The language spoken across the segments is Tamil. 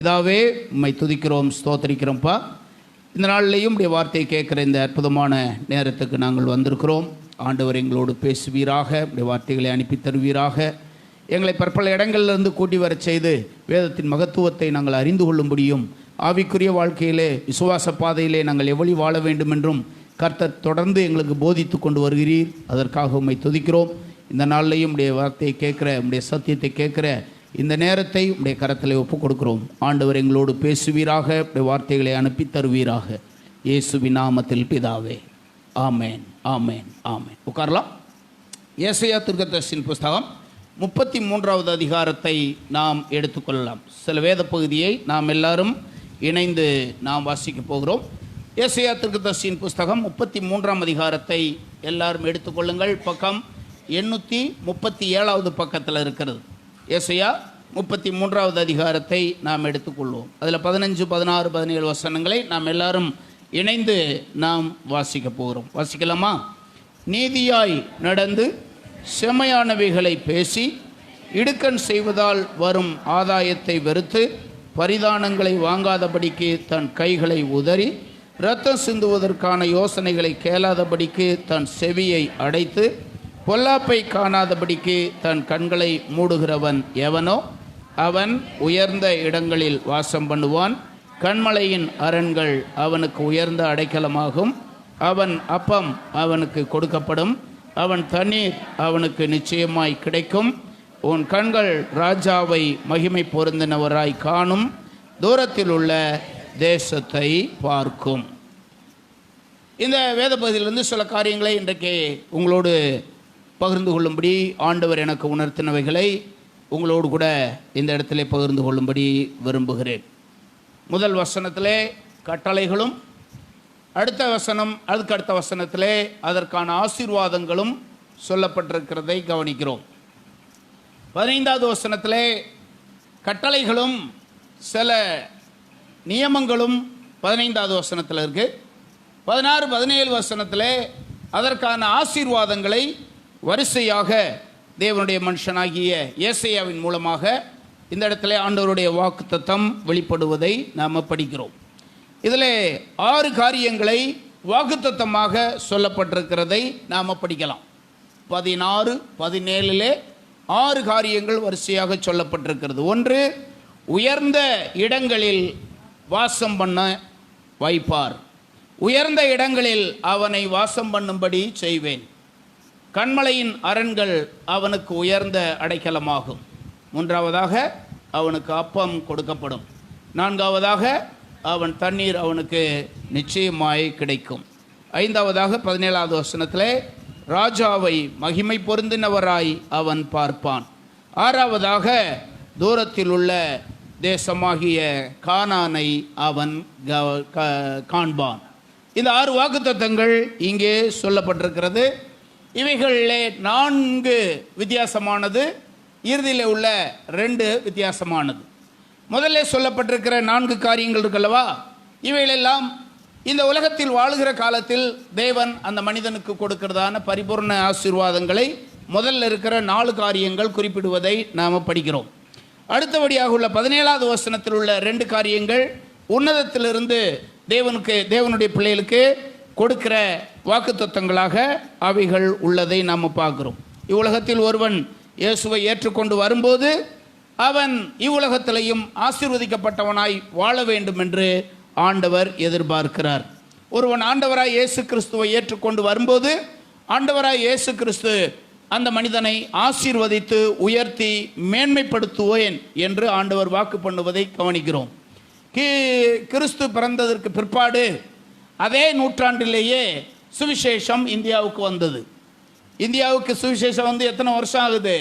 இதாவே உம்மை துதிக்கிறோம், ஸ்தோத்தரிக்கிறோம்ப்பா. இந்த நாளிலேயும் உடைய வார்த்தையை கேட்குற இந்த அற்புதமான நேரத்துக்கு நாங்கள் வந்திருக்கிறோம். ஆண்டவர் எங்களோடு பேசுவீராக, உடைய வார்த்தைகளை அனுப்பி தருவீராக. எங்களை பற்பல இடங்களிலிருந்து கூட்டி வர செய்து வேதத்தின் மகத்துவத்தை நாங்கள் அறிந்து கொள்ளும்படியும், ஆவிக்குரிய வாழ்க்கையிலே விசுவாச பாதையிலே நாங்கள் எவ்வளி வாழ வேண்டும் என்றும் கர்த்தர் தொடர்ந்து எங்களுக்கு போதித்து கொண்டு வருகிறீர். அதற்காக உம்மை துதிக்கிறோம். இந்த நாளிலேயும் உடைய வார்த்தையை கேட்குற, உடைய சத்தியத்தை கேட்குற இந்த நேரத்தை உடைய கரத்தில் ஒப்புக் கொடுக்கிறோம். ஆண்டவர் எங்களோடு பேசுவீராக, உடைய வார்த்தைகளை அனுப்பி தருவீராக. இயேசுவின் நாமத்தில் பிதாவே, ஆமேன், ஆமேன், ஆமேன். உட்காரலாம். ஏசாயா தீர்க்கதரிசியின் புஸ்தகம் 33வது அதிகாரத்தை நாம் எடுத்துக்கொள்ளலாம். சில வேத பகுதியை நாம் எல்லாரும் இணைந்து நாம் வாசிக்க போகிறோம். ஏசாயா தீர்க்கதரிசியின் புஸ்தகம் 33ஆம் அதிகாரத்தை எல்லாரும் எடுத்துக்கொள்ளுங்கள். பக்கம் 837வது பக்கத்தில் இருக்கிறது. ஏசாயா 33வது அதிகாரத்தை நாம் எடுத்துக்கொள்வோம். அதில் 15, 16, 17 வசனங்களை நாம் எல்லாரும் இணைந்து நாம் வாசிக்க போகிறோம். வாசிக்கலாமா? நீதியாய் நடந்து செம்மையானவைகளை பேசி இடுக்கண் செய்வதால் வரும் ஆதாயத்தை வெறுத்து பரிதானங்களை வாங்காதபடிக்கு தன் கைகளை உதறி இரத்தம் சிந்துவதற்கான யோசனைகளை கேளாதபடிக்கு தன் செவியை அடைத்து பொல்லாப்பை காணாதபடிக்கு தன் கண்களை மூடுகிறவன் எவனோ அவன் உயர்ந்த இடங்களில் வாசம் பண்ணுவான். கண்மலையின் அரண்கள் அவனுக்கு உயர்ந்த அடைக்கலமாகும். அவன் அப்பம் அவனுக்கு கொடுக்கப்படும், அவன் தண்ணீர் அவனுக்கு நிச்சயமாய் கிடைக்கும். உன் கண்கள் ராஜாவை மகிமை பொருந்தினவராய் காணும், தூரத்தில் உள்ள தேசத்தை பார்க்கும். இந்த வேத பகுதியிலிருந்து சில காரியங்களை இன்றைக்கு உங்களோடு பகிர்ந்து கொள்ளும்படி ஆண்டவர் எனக்கு உணர்த்தினவைகளை உங்களோடு கூட இந்த இடத்துல பகிர்ந்து கொள்ளும்படி விரும்புகிறேன். முதல் வசனத்திலே கட்டளைகளும், அதுக்கடுத்த வசனத்திலே அதற்கான ஆசீர்வாதங்களும் சொல்லப்பட்டிருக்கிறதை கவனிக்கிறோம். 15வது வசனத்திலே கட்டளைகளும் சில நியமங்களும் 15வது வசனத்தில் இருக்குது. 16, 17 வசனத்திலே அதற்கான ஆசீர்வாதங்களை வரிசையாக தேவனுடைய மனுஷனாகிய ஏசாயாவின் மூலமாக இந்த இடத்துல ஆண்டவருடைய வாக்குத்தத்தம் வெளிப்படுவதை நாம் படிக்கிறோம். இதில் 6 காரியங்களை வாக்குத்தத்தமாக சொல்லப்பட்டிருக்கிறதை நாம் படிக்கலாம். 16, 17 6 காரியங்கள் வரிசையாக சொல்லப்பட்டிருக்கிறது. ஒன்று, உயர்ந்த இடங்களில் வாசம் பண்ண வைப்பார். உயர்ந்த இடங்களில் அவனை வாசம் பண்ணும்படி செய்வேன். கண்மலையின் அரண்கள் அவனுக்கு உயர்ந்த அடைக்கலமாகும். 3வதாக அவனுக்கு அப்பம் கொடுக்கப்படும். 4வதாக அவன் தண்ணீர் அவனுக்கு நிச்சயமாய் கிடைக்கும். 5வதாக 17வது வசனத்திலே ராஜாவை மகிமை பொருந்தினவராய் அவன் பார்ப்பான். 6வதாக தூரத்தில் உள்ள தேசமாகிய கானானை அவன் காண்பான். இந்த 6 வாக்குத்தத்தங்கள் இங்கே சொல்லப்பட்டிருக்கிறது. இவைகளிலே 4 வித்தியாசமானது, இறுதியில் உள்ள 2 வித்தியாசமானது. முதல்ல சொல்லப்பட்டிருக்கிற 4 காரியங்கள் இருக்கல்லவா, இவைகளெல்லாம் இந்த உலகத்தில் வாழுகிற காலத்தில் தேவன் அந்த மனிதனுக்கு கொடுக்கிறதான பரிபூர்ண ஆசீர்வாதங்களை முதல்ல இருக்கிற 4 காரியங்கள் குறிப்பிடுவதை நாம் படிக்கிறோம். அடுத்தபடியாக உள்ள 17வது வசனத்தில் உள்ள 2 காரியங்கள் உன்னதத்திலிருந்து தேவனுடைய பிள்ளைகளுக்கு கொடுக்கிற வாக்குத்தத்தங்களாக அவைகள் உள்ளதை நாம் பார்க்கிறோம். இவ்வுலகத்தில் ஒருவன் இயேசுவை ஏற்றுக்கொண்டு வரும்போது அவன் இவ்வுலகத்திலையும் ஆசீர்வதிக்கப்பட்டவனாய் வாழ வேண்டும் என்று ஆண்டவர் எதிர்பார்க்கிறார். ஒருவன் ஆண்டவராய் இயேசு கிறிஸ்துவை ஏற்றுக்கொண்டு வரும்போது ஆண்டவராய் இயேசு கிறிஸ்து அந்த மனிதனை ஆசீர்வதித்து உயர்த்தி மேன்மைப்படுத்துவேன் என்று ஆண்டவர் வாக்கு பண்ணுவதை கவனிக்கிறோம். கிறிஸ்து பிறந்ததற்கு பிற்பாடு அதே நூற்றாண்டிலேயே சுவிசேஷம் இந்தியாவுக்கு வந்தது. இந்தியாவுக்கு சுவிசேஷம் வந்து எத்தனை வருஷம் ஆகுது?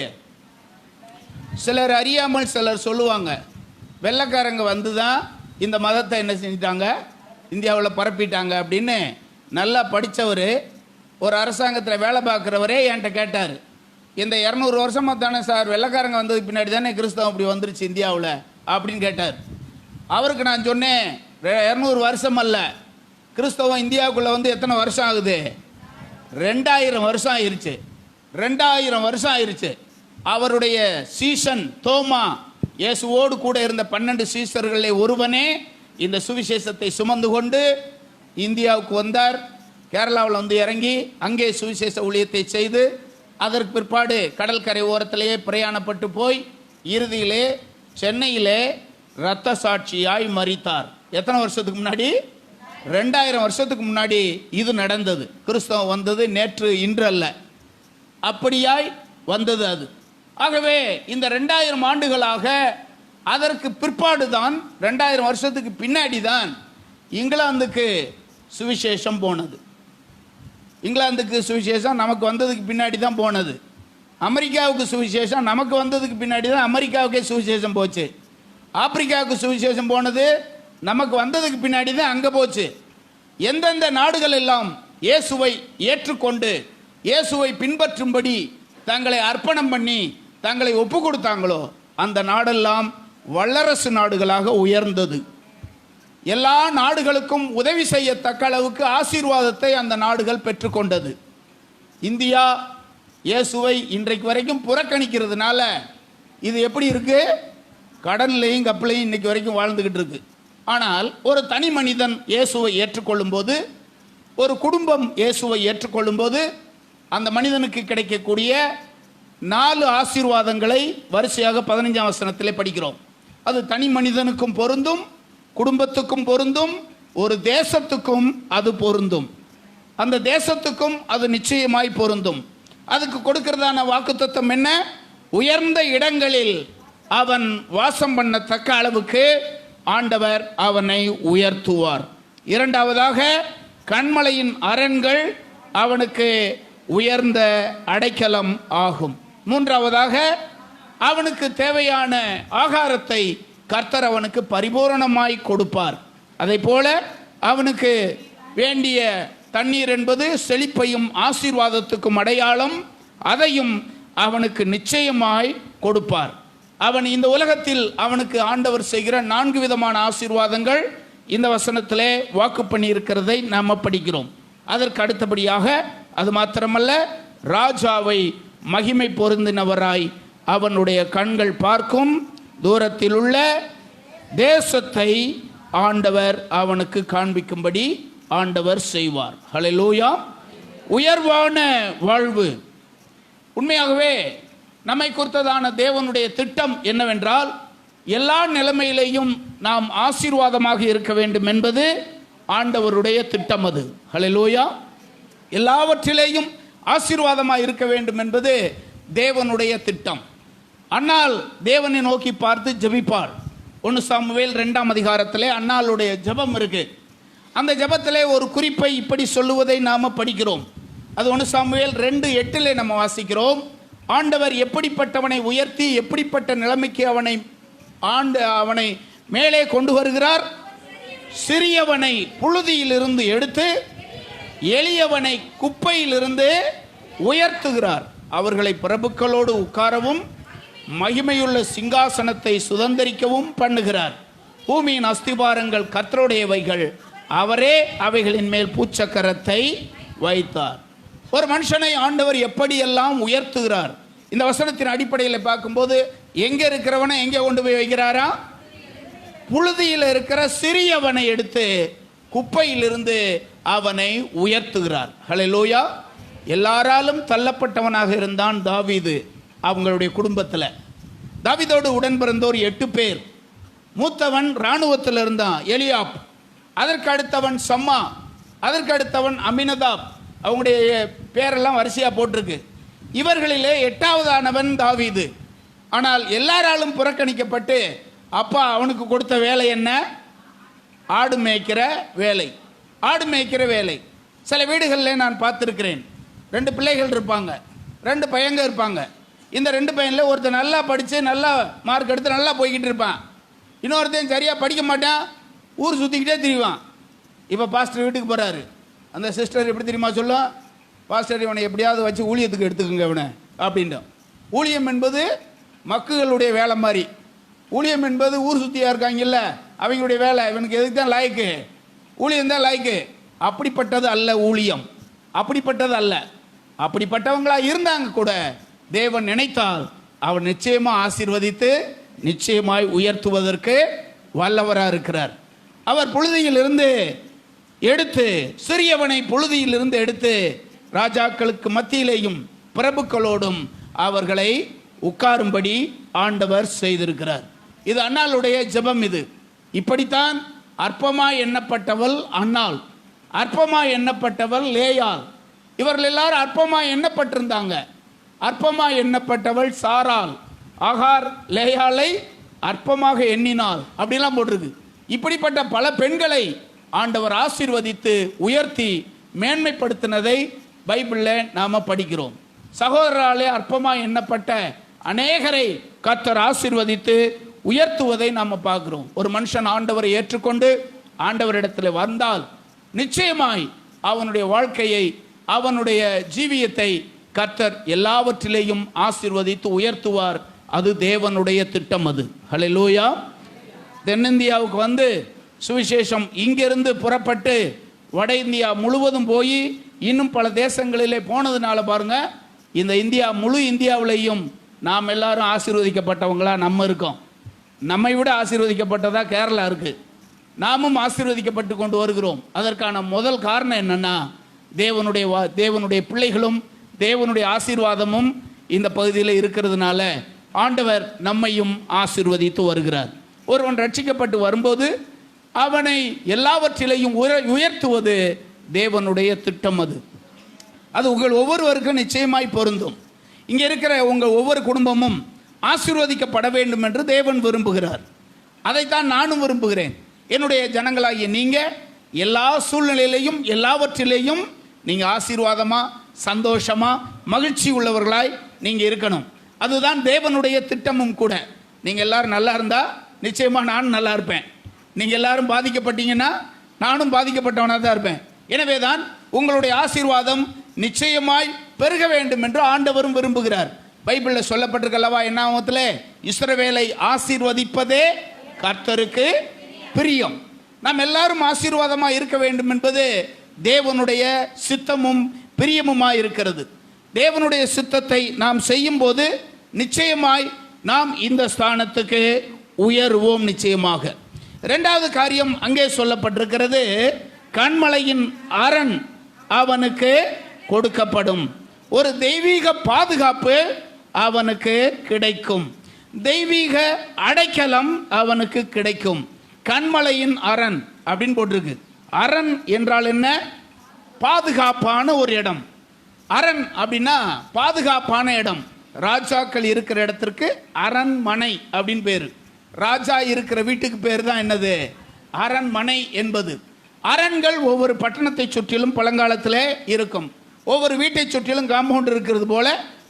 சிலர் அறியாமல் சிலர் சொல்லுவாங்க, வெள்ளைக்காரங்க வந்து தான் இந்த மதத்தை என்ன செஞ்சிட்டாங்க, இந்தியாவில் பரப்பிட்டாங்க அப்படின்னு. நல்லா படித்தவர், ஒரு அரசாங்கத்தில் வேலை பார்க்குறவரே என்கிட்ட கேட்டார், இந்த 200 வருஷமாக தானே சார் வெள்ளைக்காரங்க வந்ததுக்கு பின்னாடி தானே கிறிஸ்தவம் இப்படி வந்துருச்சு இந்தியாவில் அப்படின்னு கேட்டார். அவருக்கு நான் சொன்னேன், 200 வருஷம் அல்ல, கிறிஸ்தவம் இந்தியாவுக்குள்ளே வந்து எத்தனை வருஷம் ஆகுது? 2000 வருஷம் ஆயிருச்சு. 2000 வருஷம் ஆயிருச்சு. அவருடைய சீசன் தோமா இயேசுவோடு கூட இருந்த 12 சீஷர்களிலே ஒருவனே இந்த சுவிசேஷத்தை சுமந்து கொண்டு இந்தியாவுக்கு வந்தார். கேரளாவில் வந்து இறங்கி அங்கே சுவிசேஷ ஊழியத்தை செய்து அதற்கு பிற்பாடு கடற்கரை ஓரத்திலேயே பிரயாணப்பட்டு போய் இறுதியிலே சென்னையிலே இரத்த சாட்சியாய் மரித்தார். எத்தனை வருஷத்துக்கு முன்னாடி? 2000 வருஷத்துக்கு முன்னாடி இது நடந்தது. கிறிஸ்தவம் வந்தது நேற்று இன்று அல்ல, அப்படியாய் வந்தது அது. ஆகவே இந்த 2000 ஆண்டுகளாக அதற்கு பிற்பாடு தான் 2000 வருஷத்துக்கு பின்னாடி தான் இங்கிலாந்துக்கு சுவிசேஷம் போனது. இங்கிலாந்துக்கு சுவிசேஷம் நமக்கு வந்ததுக்கு பின்னாடி தான் போனது. அமெரிக்காவுக்கு சுவிசேஷம் நமக்கு வந்ததுக்கு பின்னாடி தான் அமெரிக்காவுக்கே சுவிசேஷம் போச்சு. ஆப்பிரிக்காவுக்கு சுவிசேஷம் போனது நமக்கு வந்ததுக்கு பின்னாடி தான் அங்கே போச்சு. எந்தெந்த நாடுகள் எல்லாம் இயேசுவை ஏற்றுக்கொண்டு இயேசுவை பின்பற்றும்படி தங்களை அர்ப்பணம் பண்ணி தங்களை ஒப்பு கொடுத்தாங்களோ அந்த நாடெல்லாம் வல்லரசு நாடுகளாக உயர்ந்தது. எல்லா நாடுகளுக்கும் உதவி செய்யத்தக்க அளவுக்கு ஆசீர்வாதத்தை அந்த நாடுகள் பெற்றுக்கொண்டது. இந்தியா இயேசுவை இன்றைக்கு வரைக்கும் புறக்கணிக்கிறதுனால இது எப்படி இருக்கு? கடன்லையும் கப்பலையும் இன்னைக்கு வரைக்கும் வாழ்ந்துகிட்டு இருக்கு. ஆனால் ஒரு தனி மனிதன் இயேசுவை ஏற்றுக்கொள்ளும் போது, ஒரு குடும்பம் இயேசுவை ஏற்றுக்கொள்ளும் போது அந்த மனிதனுக்கு கிடைக்கக்கூடிய 4 ஆசீர்வாதங்களை வரிசையாக 15ஆம் வசனத்திலே படிக்கிறோம். அது தனி மனிதனுக்கும் பொருந்தும், குடும்பத்துக்கும் பொருந்தும், ஒரு தேசத்துக்கும் அது பொருந்தும். அந்த தேசத்துக்கும் அது நிச்சயமாய் பொருந்தும். அதுக்கு கொடுக்கிறதான வாக்குத்தத்தம் என்ன? உயர்ந்த இடங்களில் அவன் வாசம் பண்ணத்தக்க அளவுக்கு ஆண்டவர் அவனை உயர்த்துவார். இரண்டாவதாக, கன்மலையின் அரண்கள் அவனுக்கு உயர்ந்த அடைக்கலம் ஆகும். மூன்றாவதாக, அவனுக்கு தேவையான ஆகாரத்தை கர்த்தர் அவனுக்கு பரிபூரணமாய் கொடுப்பார். அதை போல அவனுக்கு வேண்டிய தண்ணீர் என்பது செழிப்பையும் ஆசீர்வாதத்துக்கும் அடையாளம். அதையும் அவனுக்கு நிச்சயமாய் கொடுப்பார். அவன் இந்த உலகத்தில் அவனுக்கு ஆண்டவர் செய்கிற 4 விதமான ஆசீர்வாதங்கள் இந்த வசனத்திலே வாக்கு பண்ணி இருக்கிறதை நாம் படிக்கிறோம். அதற்கு அடுத்தபடியாக அது மாத்திரமல்ல, ராஜாவை மகிமை பொருந்தினவராய் அவனுடைய கண்கள் பார்க்கும், தூரத்தில் உள்ள தேசத்தை ஆண்டவர் அவனுக்கு காண்பிக்கும்படி ஆண்டவர் செய்வார். ஹல்லேலூயா. உயர்வான வாழ்வு. உண்மையாகவே நம்மை குறித்ததான தேவனுடைய திட்டம் என்னவென்றால், எல்லா நிலைமையிலேயும் நாம் ஆசீர்வாதமாக இருக்க வேண்டும் என்பது ஆண்டவருடைய திட்டம். அது ஹல்லேலூயா. எல்லாவற்றிலேயும் ஆசீர்வாதமாக இருக்க வேண்டும் என்பது தேவனுடைய திட்டம். அன்னாள் தேவனை நோக்கி பார்த்து ஜெபிப்பாள். 1 சாமுவேல் 2ஆம் அதிகாரத்திலே அன்னாளுடைய ஜெபம் இருக்கு. அந்த ஜெபத்திலே ஒரு குறிப்பை இப்படி சொல்லுவதை நாம படிக்கிறோம். அது 1 சாமுவேல் 2:8 நம்ம வாசிக்கிறோம். ஆண்டவர் எப்படிப்பட்டவனை உயர்த்தி எப்படிப்பட்ட நிலைமைக்கு அவனை மேலே கொண்டு வருகிறார். சிறியவனை புழுதியிலிருந்து எடுத்து எளியவனை குப்பையிலிருந்து உயர்த்துகிறார். அவர்களை பிரபுக்களோடு உட்காரவும் மகிமையுள்ள சிங்காசனத்தை சுதந்தரிக்கவும் பண்ணுகிறார். பூமியின் அஸ்திபாரங்கள் கர்த்தருடையவைகள், அவரே அவைகளின் மேல் பூச்சக்கரத்தை வைத்தார். ஒரு மனுஷனை ஆண்டவர் எப்படியெல்லாம் உயர்த்துகிறார். இந்த வசனத்தின் அடிப்படையில் பார்க்கும்போது எங்க இருக்கிறவனை எங்கே கொண்டு போய் வைக்கிறாரா? புழுதியில் இருக்கிற சிறியவனை எடுத்து குப்பையிலிருந்து அவனை உயர்த்துகிறார். ஹல்லேலூயா. எல்லாராலும் தள்ளப்பட்டவனாக இருந்தான் தாவீது. அவங்களுடைய குடும்பத்தில் தாவீதோடு உடன் பிறந்தோர் 8 பேர். மூத்தவன் இராணுவத்தில் இருந்தான், எலியாப். அதற்கு அடுத்தவன் சம்மா. அதற்கு அடுத்தவன் அமினதாப். அவங்களுடைய பேரெல்லாம் வரிசையாக போட்டிருக்கு. இவர்களிலே 8ஆவதானவன் தாவீது. ஆனால் எல்லாராலும் புறக்கணிக்கப்பட்டு அப்பா அவனுக்கு கொடுத்த வேலை என்ன? ஆடு மேய்க்கிற வேலை. ஆடு மேய்க்கிற வேலை. சில வீடுகளில் நான் பார்த்துருக்கிறேன், 2 பிள்ளைகள் இருப்பாங்க, 2 பையங்க இருப்பாங்க. இந்த 2 பையனில் ஒருத்தர் நல்லா படித்து நல்லா மார்க் எடுத்து நல்லா போய்கிட்டு இருப்பான். இன்னொருத்தையும் சரியாக படிக்க மாட்டான், ஊர் சுற்றிக்கிட்டே திரிவான். இப்போ பாஸ்டர் வீட்டுக்கு போகிறாரு. அந்த சிஸ்டர் எப்படி தெரியுமா சொல்லும்? பாஸ்டர் இவனை எப்படியாவது வச்சு ஊழியத்துக்கு எடுத்துக்கோங்க இவனை அப்படின்ட்டு. ஊழியம் என்பது மக்குகளுடைய வேலை மாதிரி. ஊழியம் என்பது ஊர் சுற்றியாக இருக்காங்கல்ல, அவங்களுடைய வேலை. இவனுக்கு எதுக்கு தான் லாய்க்கு? ஊழியம் தான் லாய்க்கு. அப்படிப்பட்டது அல்ல ஊழியம். அப்படிப்பட்டது அல்ல. அப்படிப்பட்டவங்களா இருந்தாங்க கூட தேவன் நினைத்தால் அவன் நிச்சயமாக ஆசீர்வதித்து நிச்சயமாய் உயர்த்துவதற்கு வல்லவராக இருக்கிறார். அவர் புழுதியிலிருந்து எடுத்து, சிறியவனை புழுதியிலிருந்து எடுத்து ராஜாக்களுக்கு மத்தியிலேயும் பிரபுக்களோடும் அவர்களை உட்காரும்படி ஆண்டவர் செய்திருக்கிறார். இது அன்னாளுடைய ஜெபம். இது இப்படித்தான் அற்பமாய் எண்ணப்பட்டவள் அன்னாள், அற்பமாய் எண்ணப்பட்டவள் லேயாள். இவர்கள் எல்லாரும் அற்பமாய் எண்ணப்பட்டிருந்தாங்க. அற்பமாய் எண்ணப்பட்டவள் சாராள், ஆகார் லேயாளை அற்பமாக எண்ணினாள் அப்படிலாம் போட்டிருக்கு. இப்படிப்பட்ட பல பெண்களை ஆண்டவர் ஆசீர்வதித்து உயர்த்தி மேன்மைப்படுத்தினதை பைபிளில் நாம் படிக்கிறோம். சகோதரராலே அற்பமாய் எண்ணப்பட்ட அநேகரை கர்த்தர் ஆசீர்வதித்து உயர்த்துவதை நாம் பார்க்கிறோம். ஒரு மனுஷன் ஆண்டவரை ஏற்றுக்கொண்டு ஆண்டவரிடத்தில் வந்தால் நிச்சயமாய் அவனுடைய வாழ்க்கையை, அவனுடைய ஜீவியத்தை கர்த்தர் எல்லாவற்றிலேயும் ஆசீர்வதித்து உயர்த்துவார். அது தேவனுடைய திட்டம். அது ஹல்லேலூயா. தென்னிந்தியாவுக்கு வந்து சுவிசேஷம் இங்கிருந்து புறப்பட்டு வட இந்தியா முழுவதும் போய் இன்னும் பல தேசங்களிலே போனதுனால பாருங்க, இந்த இந்தியா முழு இந்தியாவிலையும் நாம் எல்லாரும் ஆசீர்வதிக்கப்பட்டவங்களா நம்ம இருக்கோம். நம்மை விட ஆசீர்வதிக்கப்பட்டதா கேரளா இருக்கு. நாமும் ஆசீர்வதிக்கப்பட்டு கொண்டு வருகிறோம். அதற்கான முதல் காரணம் என்னன்னா, தேவனுடைய பிள்ளைகளும் தேவனுடைய ஆசீர்வாதமும் இந்த பகுதியில் இருக்கிறதுனால ஆண்டவர் நம்மையும் ஆசீர்வதித்து வருகிறார். ஒருவன் ரட்சிக்கப்பட்டு வரும்போது அவனை எல்லாவற்றிலையும் உயர்த்துவது தேவனுடைய திட்டம். அது உங்கள் ஒவ்வொருவருக்கும் நிச்சயமாய் பொருந்தும். இங்கே இருக்கிற உங்கள் ஒவ்வொரு குடும்பமும் ஆசீர்வதிக்கப்பட வேண்டும் என்று தேவன் விரும்புகிறார். அதைத்தான் நானும் விரும்புகிறேன். என்னுடைய ஜனங்களாகிய நீங்கள் எல்லா சூழ்நிலையிலையும் எல்லாவற்றிலேயும் நீங்கள் ஆசீர்வாதமா, சந்தோஷமா, மகிழ்ச்சி உள்ளவர்களாய் நீங்கள் இருக்கணும். அதுதான் தேவனுடைய திட்டமும் கூட. நீங்கள் எல்லாரும் நல்லா இருந்தால் நிச்சயமாக நானும் நல்லா இருப்பேன். நீங்கள் எல்லாரும் பாதிக்கப்பட்டீங்கன்னா நானும் பாதிக்கப்பட்டவனாக தான் இருப்பேன். எனவே தான் உங்களுடைய ஆசீர்வாதம் நிச்சயமாய் பெருக வேண்டும் என்று ஆண்டவரும் விரும்புகிறார். பைபிளில் சொல்லப்பட்டிருக்கல்லவா, என்னாமத்தில் இஸ்ரவேலை ஆசீர்வதிப்பதே கர்த்தருக்கு பிரியம். நாம் எல்லாரும் ஆசீர்வாதமாக இருக்க வேண்டும் என்பது தேவனுடைய சித்தமும் பிரியமுமாய் இருக்கிறது. தேவனுடைய சித்தத்தை நாம் செய்யும் போது நிச்சயமாய் நாம் இந்த ஸ்தானத்துக்கு உயர்வோம். நிச்சயமாக. இரண்டாவது காரியம் அங்கே சொல்லப்பட்டிருக்கிறது, கன்மலையின் அரண் அவனுக்கு கொடுக்கப்படும். ஒரு தெய்வீக பாதுகாப்பு அவனுக்கு கிடைக்கும். தெய்வீக அடைக்கலம் அவனுக்கு கிடைக்கும். கன்மலையின் அரண் அப்படின்னு போட்டிருக்கு. அரண் என்றால் என்ன? பாதுகாப்பான ஒரு இடம். அரண் அப்படின்னா பாதுகாப்பான இடம். ராஜாக்கள் இருக்கிற இடத்திற்கு அரண்மனை அப்படின்னு பேரு. ராஜா இருக்கிற வீட்டுக்கு பேர் தான் என்னது? அரண்மனை என்பது. அரண்கள் ஒவ்வொரு பட்டணத்தை சுற்றிலும் பழங்காலத்தில் இருக்கும். ஒவ்வொரு வீட்டை சுற்றிலும் காம்பவுண்ட் இருக்கிறது போல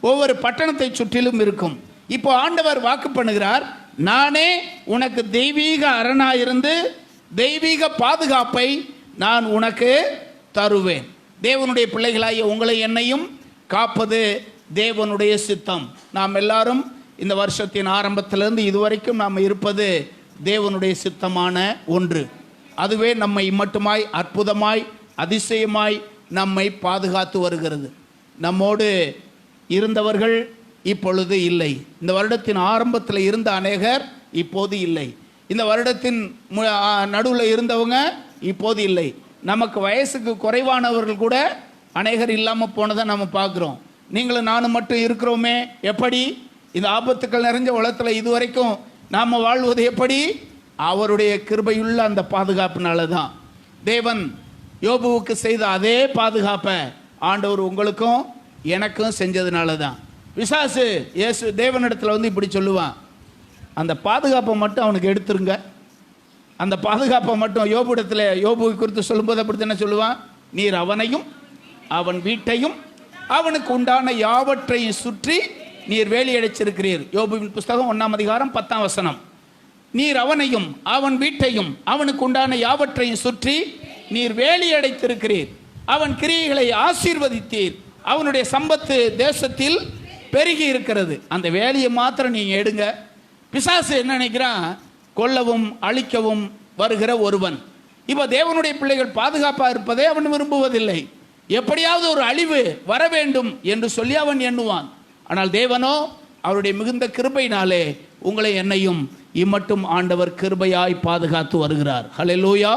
ஒவ்வொரு பட்டணத்தை சுற்றிலும் இருக்கும். இப்போ ஆண்டவர் வாக்கு பண்ணுகிறார், நானே உனக்கு தெய்வீக அரணாயிருந்து தெய்வீக பாதுகாப்பை நான் உனக்கு தருவேன். தேவனுடைய பிள்ளைகளாகிய உங்களை என்னையும் காப்பது தேவனுடைய சித்தம். நாம் எல்லாரும் இந்த வருஷத்தின் ஆரம்பத்திலிருந்து இதுவரைக்கும் நாம் இருப்பது தேவனுடைய சித்தமான ஒன்று. அதுவே நம்மை மட்டுமாய் அற்புதமாய் அதிசயமாய் நம்மை பாதுகாத்து வருகிறது. நம்மோடு இருந்தவர்கள் இப்பொழுது இல்லை. இந்த வருடத்தின் ஆரம்பத்தில் இருந்த அநேகர் இப்போது இல்லை. இந்த வருடத்தின் நடுவில் இருந்தவங்க இப்போது இல்லை. நமக்கு வயசுக்கு குறைவானவர்கள் கூட அநேகர் இல்லாமல் போனதை நம்ம பார்க்குறோம். நீங்களும் நானும் மட்டும் இருக்கிறோமே. எப்படி? இந்த ஆபத்துக்கள் நிறைஞ்ச உலகத்தில் இதுவரைக்கும் நாம் வாழ்வது எப்படி? அவருடைய கிருபையுள்ள அந்த பாதுகாப்பினால தான். தேவன் யோபுவுக்கு செய்த அதே பாதுகாப்பை ஆண்டவர் உங்களுக்கும் எனக்கும் செஞ்சதுனால தான். பிசாசு இயேசு தேவனிடத்தில் வந்து இப்படி சொல்லுவான், அந்த பாதுகாப்பை மட்டும் அவனுக்கு எடுத்துருங்க. அந்த பாதுகாப்பை மட்டும் யோபுடத்தில் யோபுவை குறித்து சொல்லும்போது அப்படி தானே சொல்லுவான், நீர் அவனையும் அவன் வீட்டையும் அவனுக்கு உண்டான யாவற்றையும் சுற்றி நீர் வேலி அடைச்சிருக்கிறீர். யோபுவின் புஸ்தகம் 1ஆம் அதிகாரம் 10ஆம் வசனம். நீர் அவனையும் அவன் வீட்டையும் அவனுக்கு உண்டான யாவற்றையும் சுற்றி நீர் வேலி அடைத்திருக்கிறீர். அவன் கிரியைகளை ஆசீர்வதித்தீர். அவனுடைய சம்பத்து தேசத்தில் பெருகி இருக்கிறது. அந்த வேலையை மாத்திரம் நீங்க எடுங்க. பிசாசு என்ன நினைக்கிறான்? கொல்லவும் அழிக்கவும் வருகிற ஒருவன். இப்போ தேவனுடைய பிள்ளைகள் பாதுகாப்பாக இருப்பதை அவன் விரும்புவதில்லை. எப்படியாவது ஒரு அழிவு வர வேண்டும் என்று சொல்லி அவன் எண்ணுவான். ஆனால் தேவனோ அவருடைய மிகுந்த கிருபையினாலே உங்களை என்னையும் இம்மட்டும் ஆண்டவர் கிருபையாய் பாதுகாத்து வருகிறார். ஹல்லேலூயா.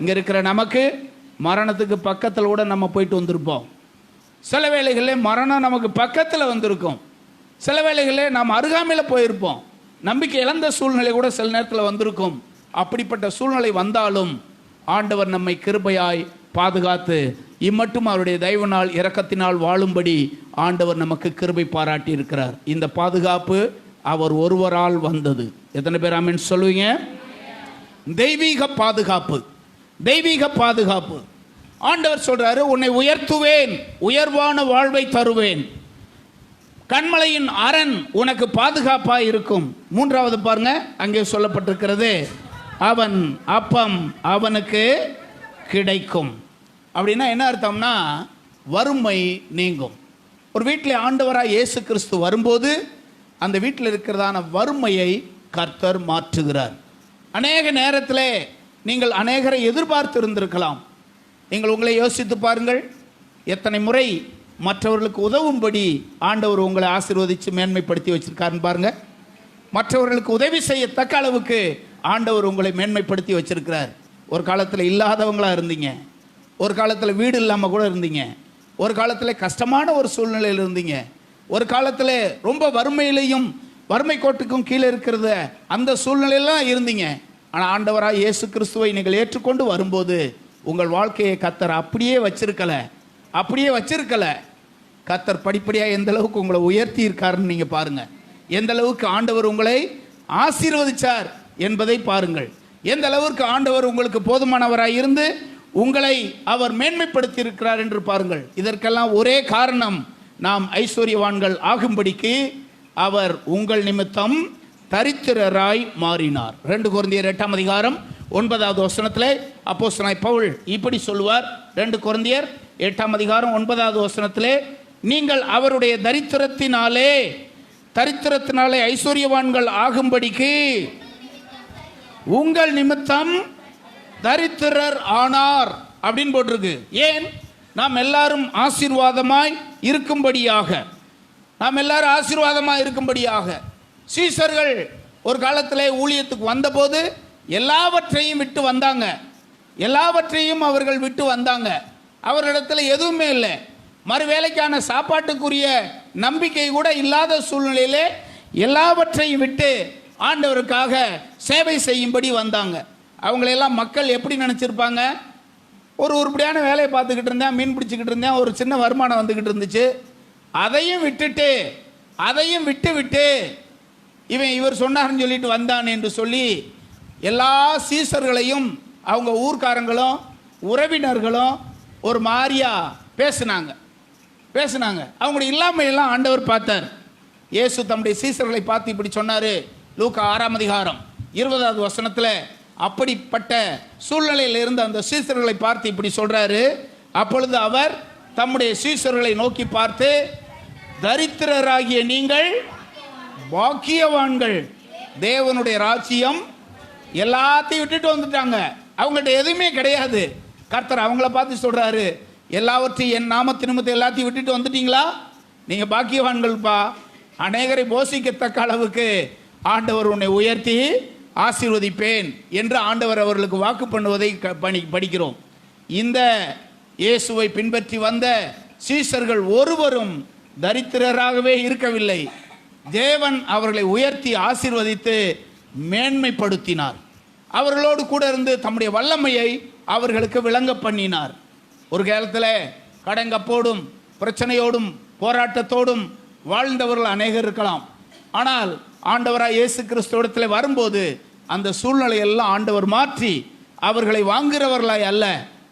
இங்கே இருக்கிற நமக்கு மரணத்துக்கு பக்கத்தில் கூட நம்ம போயிட்டு வந்திருப்போம். சில வேளைகளில் மரணம் நமக்கு பக்கத்தில் வந்திருக்கும். சில வேளைகளில் நாம் அருகாமையில் போயிருப்போம். நம்பிக்கை இழந்த சூழ்நிலை கூட சில நேரத்தில் வந்திருக்கும். அப்படிப்பட்ட சூழ்நிலை வந்தாலும் ஆண்டவர் நம்மை கிருபையாய் பாதுகாத்து இம்மட்டும் அவருடைய தயவினால் இரக்கத்தினால் வாழும்படி ஆண்டவர் நமக்கு கிருபை பாராட்டி இருக்கிறார். இந்த பாதுகாப்பு அவர் ஒருவரால் வந்தது. எத்தனை பேர் ஆமென் சொல்லுவீங்க? தெய்வீக பாதுகாப்பு, தெய்வீக பாதுகாப்பு. ஆண்டவர் சொல்றாரு, உன்னை உயர்த்துவேன், உயர்வான வாழ்வை தருவேன், கண்மலையின் அரண் உனக்கு பாதுகாப்பாக இருக்கும். மூன்றாவது பாருங்க, அங்கே சொல்லப்பட்டிருக்கிறது, அவன் அப்பம் அவனுக்கு கிடைக்கும். அப்படின்னா என்ன அர்த்தம்னா, வறுமை நீங்கும். ஒரு வீட்டில் ஆண்டவராக இயேசு கிறிஸ்து வரும்போது அந்த வீட்டில் இருக்கிறதான வறுமையை கர்த்தர் மாற்றுகிறார். அநேக நேரத்தில் நீங்கள் அநேகரை எதிர்பார்த்து இருந்திருக்கலாம். நீங்கள் உங்களை யோசித்து பாருங்கள், எத்தனை முறை மற்றவர்களுக்கு உதவும்படி ஆண்டவர் உங்களை ஆசீர்வதித்து மேன்மைப்படுத்தி வச்சிருக்காருன்னு பாருங்க. மற்றவர்களுக்கு உதவி செய்யத்தக்க அளவுக்கு ஆண்டவர் உங்களை மேன்மைப்படுத்தி வச்சிருக்கிறார். ஒரு காலத்தில் இல்லாதவங்களாக இருந்தீங்க, ஒரு காலத்தில் வீடு இல்லாமல் கூட இருந்தீங்க, ஒரு காலத்தில் கஷ்டமான ஒரு சூழ்நிலையில் இருந்தீங்க, ஒரு காலத்தில் ரொம்ப வறுமையிலையும் வறுமை கோட்டுக்கும் கீழே இருக்கிறத அந்த சூழ்நிலையெல்லாம் இருந்தீங்க. ஆனால் ஆண்டவராக இயேசு கிறிஸ்துவை நீங்கள் ஏற்றுக்கொண்டு வரும்போது உங்கள் வாழ்க்கையை கர்த்தர் அப்படியே வச்சிருக்கல. கர்த்தர் படிப்படியாக எந்த அளவுக்கு உங்களை உயர்த்தி இருக்காருன்னு நீங்கள் பாருங்க. எந்த அளவுக்கு ஆண்டவர் உங்களை ஆசீர்வதிச்சார் என்பதை பாருங்கள். எந்த அளவுக்கு ஆண்டவர் உங்களுக்கு போதுமானவராக இருந்து உங்களை அவர் மேன்மைப்படுத்தி இருக்கிறார் என்று பாருங்கள். இதற்கெல்லாம் ஒரே காரணம், நாம் ஐஸ்வர்யவான்கள் ஆகும்படிக்கு அவர் உங்கள் நிமித்தம் தரித்திரராய் மாறினார். 2 கொரிந்தியர் 8ஆம் அதிகாரம் 9வது வசனத்தில் அப்போஸ்தலனாகிய பவுல் இப்படி சொல்லுவார். 2 கொரிந்தியர் 8ஆம் அதிகாரம் 9வது வசனத்திலே, நீங்கள் அவருடைய தரித்திரத்தினாலே ஐஸ்வர்யவான்கள் ஆகும்படிக்கு உங்கள் நிமித்தம் தரித்திரர் ஆனார் அப்படின்னு போட்டிருக்கு. ஏன்? நாம் எல்லாரும் ஆசீர்வாதமாய் இருக்கும்படியாக. சீசர்கள் ஒரு காலத்தில் ஊழியத்துக்கு வந்தபோது எல்லாவற்றையும் அவர்கள் விட்டு வந்தாங்க. அவர்களிடத்தில் எதுவுமே இல்லை. மறு வேலைக்கான சாப்பாட்டுக்குரிய நம்பிக்கை கூட இல்லாத சூழ்நிலையிலே எல்லாவற்றையும் விட்டு ஆண்டவருக்காக சேவை செய்யும்படி வந்தாங்க. அவங்களெல்லாம் மக்கள் எப்படி நினச்சிருப்பாங்க? ஒரு உருப்படியான வேலையை பார்த்துக்கிட்டு இருந்தேன், மீன் பிடிச்சிக்கிட்டு இருந்தேன், ஒரு சின்ன வருமானம் வந்துக்கிட்டு இருந்துச்சு, அதையும் விட்டு இவர் சொன்னார்னு சொல்லிட்டு வந்தான் என்று சொல்லி எல்லா சீசர்களையும் அவங்க ஊர்க்காரங்களும் உறவினர்களும் ஒரு மாதிரியா பேசினாங்க. அவங்களுடைய இல்லாமையெல்லாம் ஆண்டவர் பார்த்தார். இயேசு தம்முடைய சீசர்களை பார்த்து இப்படி சொன்னார். லூக்கா 6ஆம் அதிகாரம் 20வது வசனத்தில் அப்படிப்பட்ட சூழ்நிலையில் இருந்த அந்த சீசர்களை பார்த்து இப்படி சொல்றாரு. அப்பொழுது அவர் தம்முடைய சீசர்களை நோக்கி பார்த்து, தரித்திரராகிய நீங்கள் பாக்கியவான்கள், தேவனுடைய ராஜ்யம். எல்லாத்தையும் விட்டுட்டு வந்துட்டாங்க, அவங்கள்ட்ட எதுவுமே கிடையாது. கர்த்தர் அவங்கள பார்த்து சொல்றாரு, எல்லாவற்றையும் என் நாமத்து நிமித்தம் எல்லாத்தையும் விட்டுட்டு வந்துட்டீங்களா, நீங்க பாக்கியவான்கள்ப்பா. அநேகரை போஷிக்கத்தக்க அளவுக்கு ஆண்டவர் உன்னை உயர்த்தி ஆசீர்வதிப்பேன் என்று ஆண்டவர் அவர்களுக்கு வாக்கு பண்ணுவதை படிக்கிறோம். இந்த இயேசுவை பின்பற்றி வந்த சீசர்கள் ஒருவரும் தரித்திரராகவே இருக்கவில்லை. தேவன் அவர்களை உயர்த்தி ஆசீர்வதித்து மேன்மைப்படுத்தினார். அவர்களோடு கூட இருந்து தம்முடைய வல்லமையை அவர்களுக்கு விளங்க பண்ணினார். ஒரு காலத்தில் கடங்கப்போடும் பிரச்சனையோடும் போராட்டத்தோடும் வாழ்ந்தவர்கள் அநேகர் இருக்கலாம். ஆனால் ஆண்டவராய் இயேசு கிறிஸ்துவிடத்தில் வரும்போது அந்த சூழ்நிலையெல்லாம் ஆண்டவர் மாற்றி அவர்களை வாங்குகிறவர்களாய் அல்ல,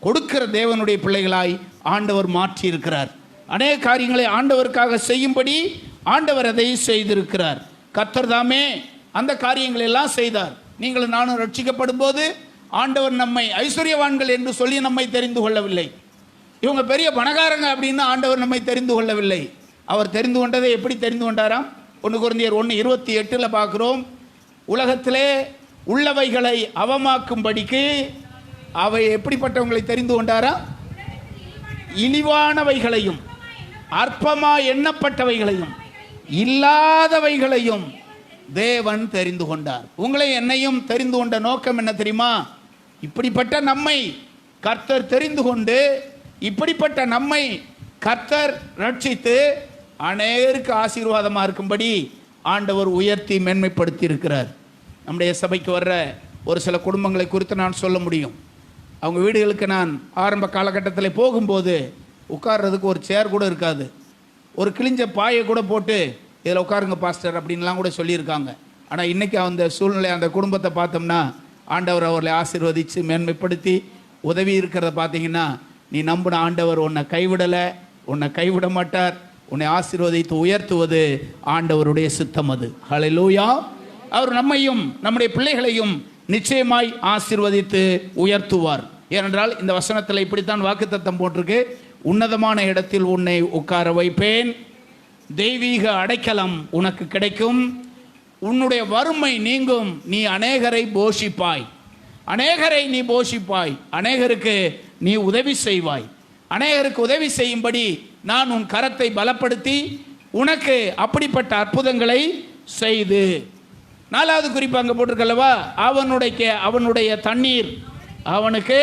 கொடுக்கிற தேவனுடைய பிள்ளைகளாய் ஆண்டவர் மாற்றி இருக்கிறார். அநேக காரியங்களை ஆண்டவருக்காக செய்யும்படி ஆண்டவர் அதை செய்திருக்கிறார். கர்த்தர் தாமே அந்த காரியங்களை எல்லாம் செய்தார். நீங்களும் நானும் ரட்சிக்கப்படும் போது ஆண்டவர் நம்மை ஐஸ்வர்யவான்கள் என்று சொல்லி நம்மை தெரிந்து கொள்ளவில்லை. இவங்க பெரிய பணக்காரங்க அப்படின்னு ஆண்டவர் நம்மை தெரிந்து கொள்ளவில்லை. அவர் தெரிந்து கொண்டதை எப்படி தெரிந்து கொண்டாராம்? 1 கொரிந்தியர் 1:28 பார்க்கிறோம். உலகத்திலே உள்ளவைகளை அவமாக்கும்படிக்கு அவை எப்படிப்பட்டவங்களை தெரிந்து கொண்டாரா? இழிவானவைகளையும் அற்பமா எண்ணப்பட்டவைகளையும் இல்லாதவைகளையும் தேவன் தெரிந்து கொண்டார். உங்களை என்னையும் தெரிந்து கொண்ட நோக்கம் என்ன தெரியுமா? இப்படிப்பட்ட நம்மை கர்த்தர் தெரிந்து கொண்டு, இப்படிப்பட்ட நம்மை கர்த்தர் ரட்சித்து அநேகருக்கு ஆசீர்வாதமாக இருக்கும்படி ஆண்டவர் உயர்த்தி மேன்மைப்படுத்தி இருக்கிறார். நம்முடைய சபைக்கு வர்ற ஒரு சில குடும்பங்களை குறித்து நான் சொல்ல முடியும். அவங்க வீடுகளுக்கு நான் ஆரம்ப காலகட்டத்தில் போகும்போது உட்கார்றதுக்கு ஒரு சேர் கூட இருக்காது. ஒரு கிழிஞ்ச பாயை கூட போட்டு இதில் உட்காருங்க பாஸ்டர் அப்படின்லாம் கூட சொல்லியிருக்காங்க. ஆனால் இன்றைக்கி அந்த சூழ்நிலை, அந்த குடும்பத்தை பார்த்தோம்னா ஆண்டவர் அவர்களை ஆசீர்வதித்து மேன்மைப்படுத்தி உதவி இருக்கிறத பார்த்தீங்கன்னா, நீ நம்பின ஆண்டவர் உன்னை கைவிடலை, உன்னை கைவிட மாட்டார். உன்னை ஆசீர்வதித்து உயர்த்துவது ஆண்டவருடைய சித்தம். அது ஹல்லேலூயா. அவர் நம்மையும் நம்முடைய பிள்ளைகளையும் நிச்சயமாய் ஆசீர்வதித்து உயர்த்துவார். ஏனென்றால் இந்த வசனத்தில் இப்படித்தான் வாக்குத்தத்தம் போட்டிருக்கு. உன்னதமான இடத்தில் உன்னை உட்கார வைப்பேன், தெய்வீக அடைக்கலம் உனக்கு கிடைக்கும், உன்னுடைய வறுமை நீங்கும், நீ அநேகரை போஷிப்பாய், அநேகரை நீ போஷிப்பாய், அநேகருக்கு நீ உதவி செய்வாய், அநேகருக்கு உதவி செய்யும்படி நான் உன் கரத்தை பலப்படுத்தி உனக்கு அப்படிப்பட்ட அற்புதங்களை செய்து. 4வது குறிப்பு அங்கே போட்டிருக்கல்லவா, அவனுடைய தண்ணீர் அவனுக்கு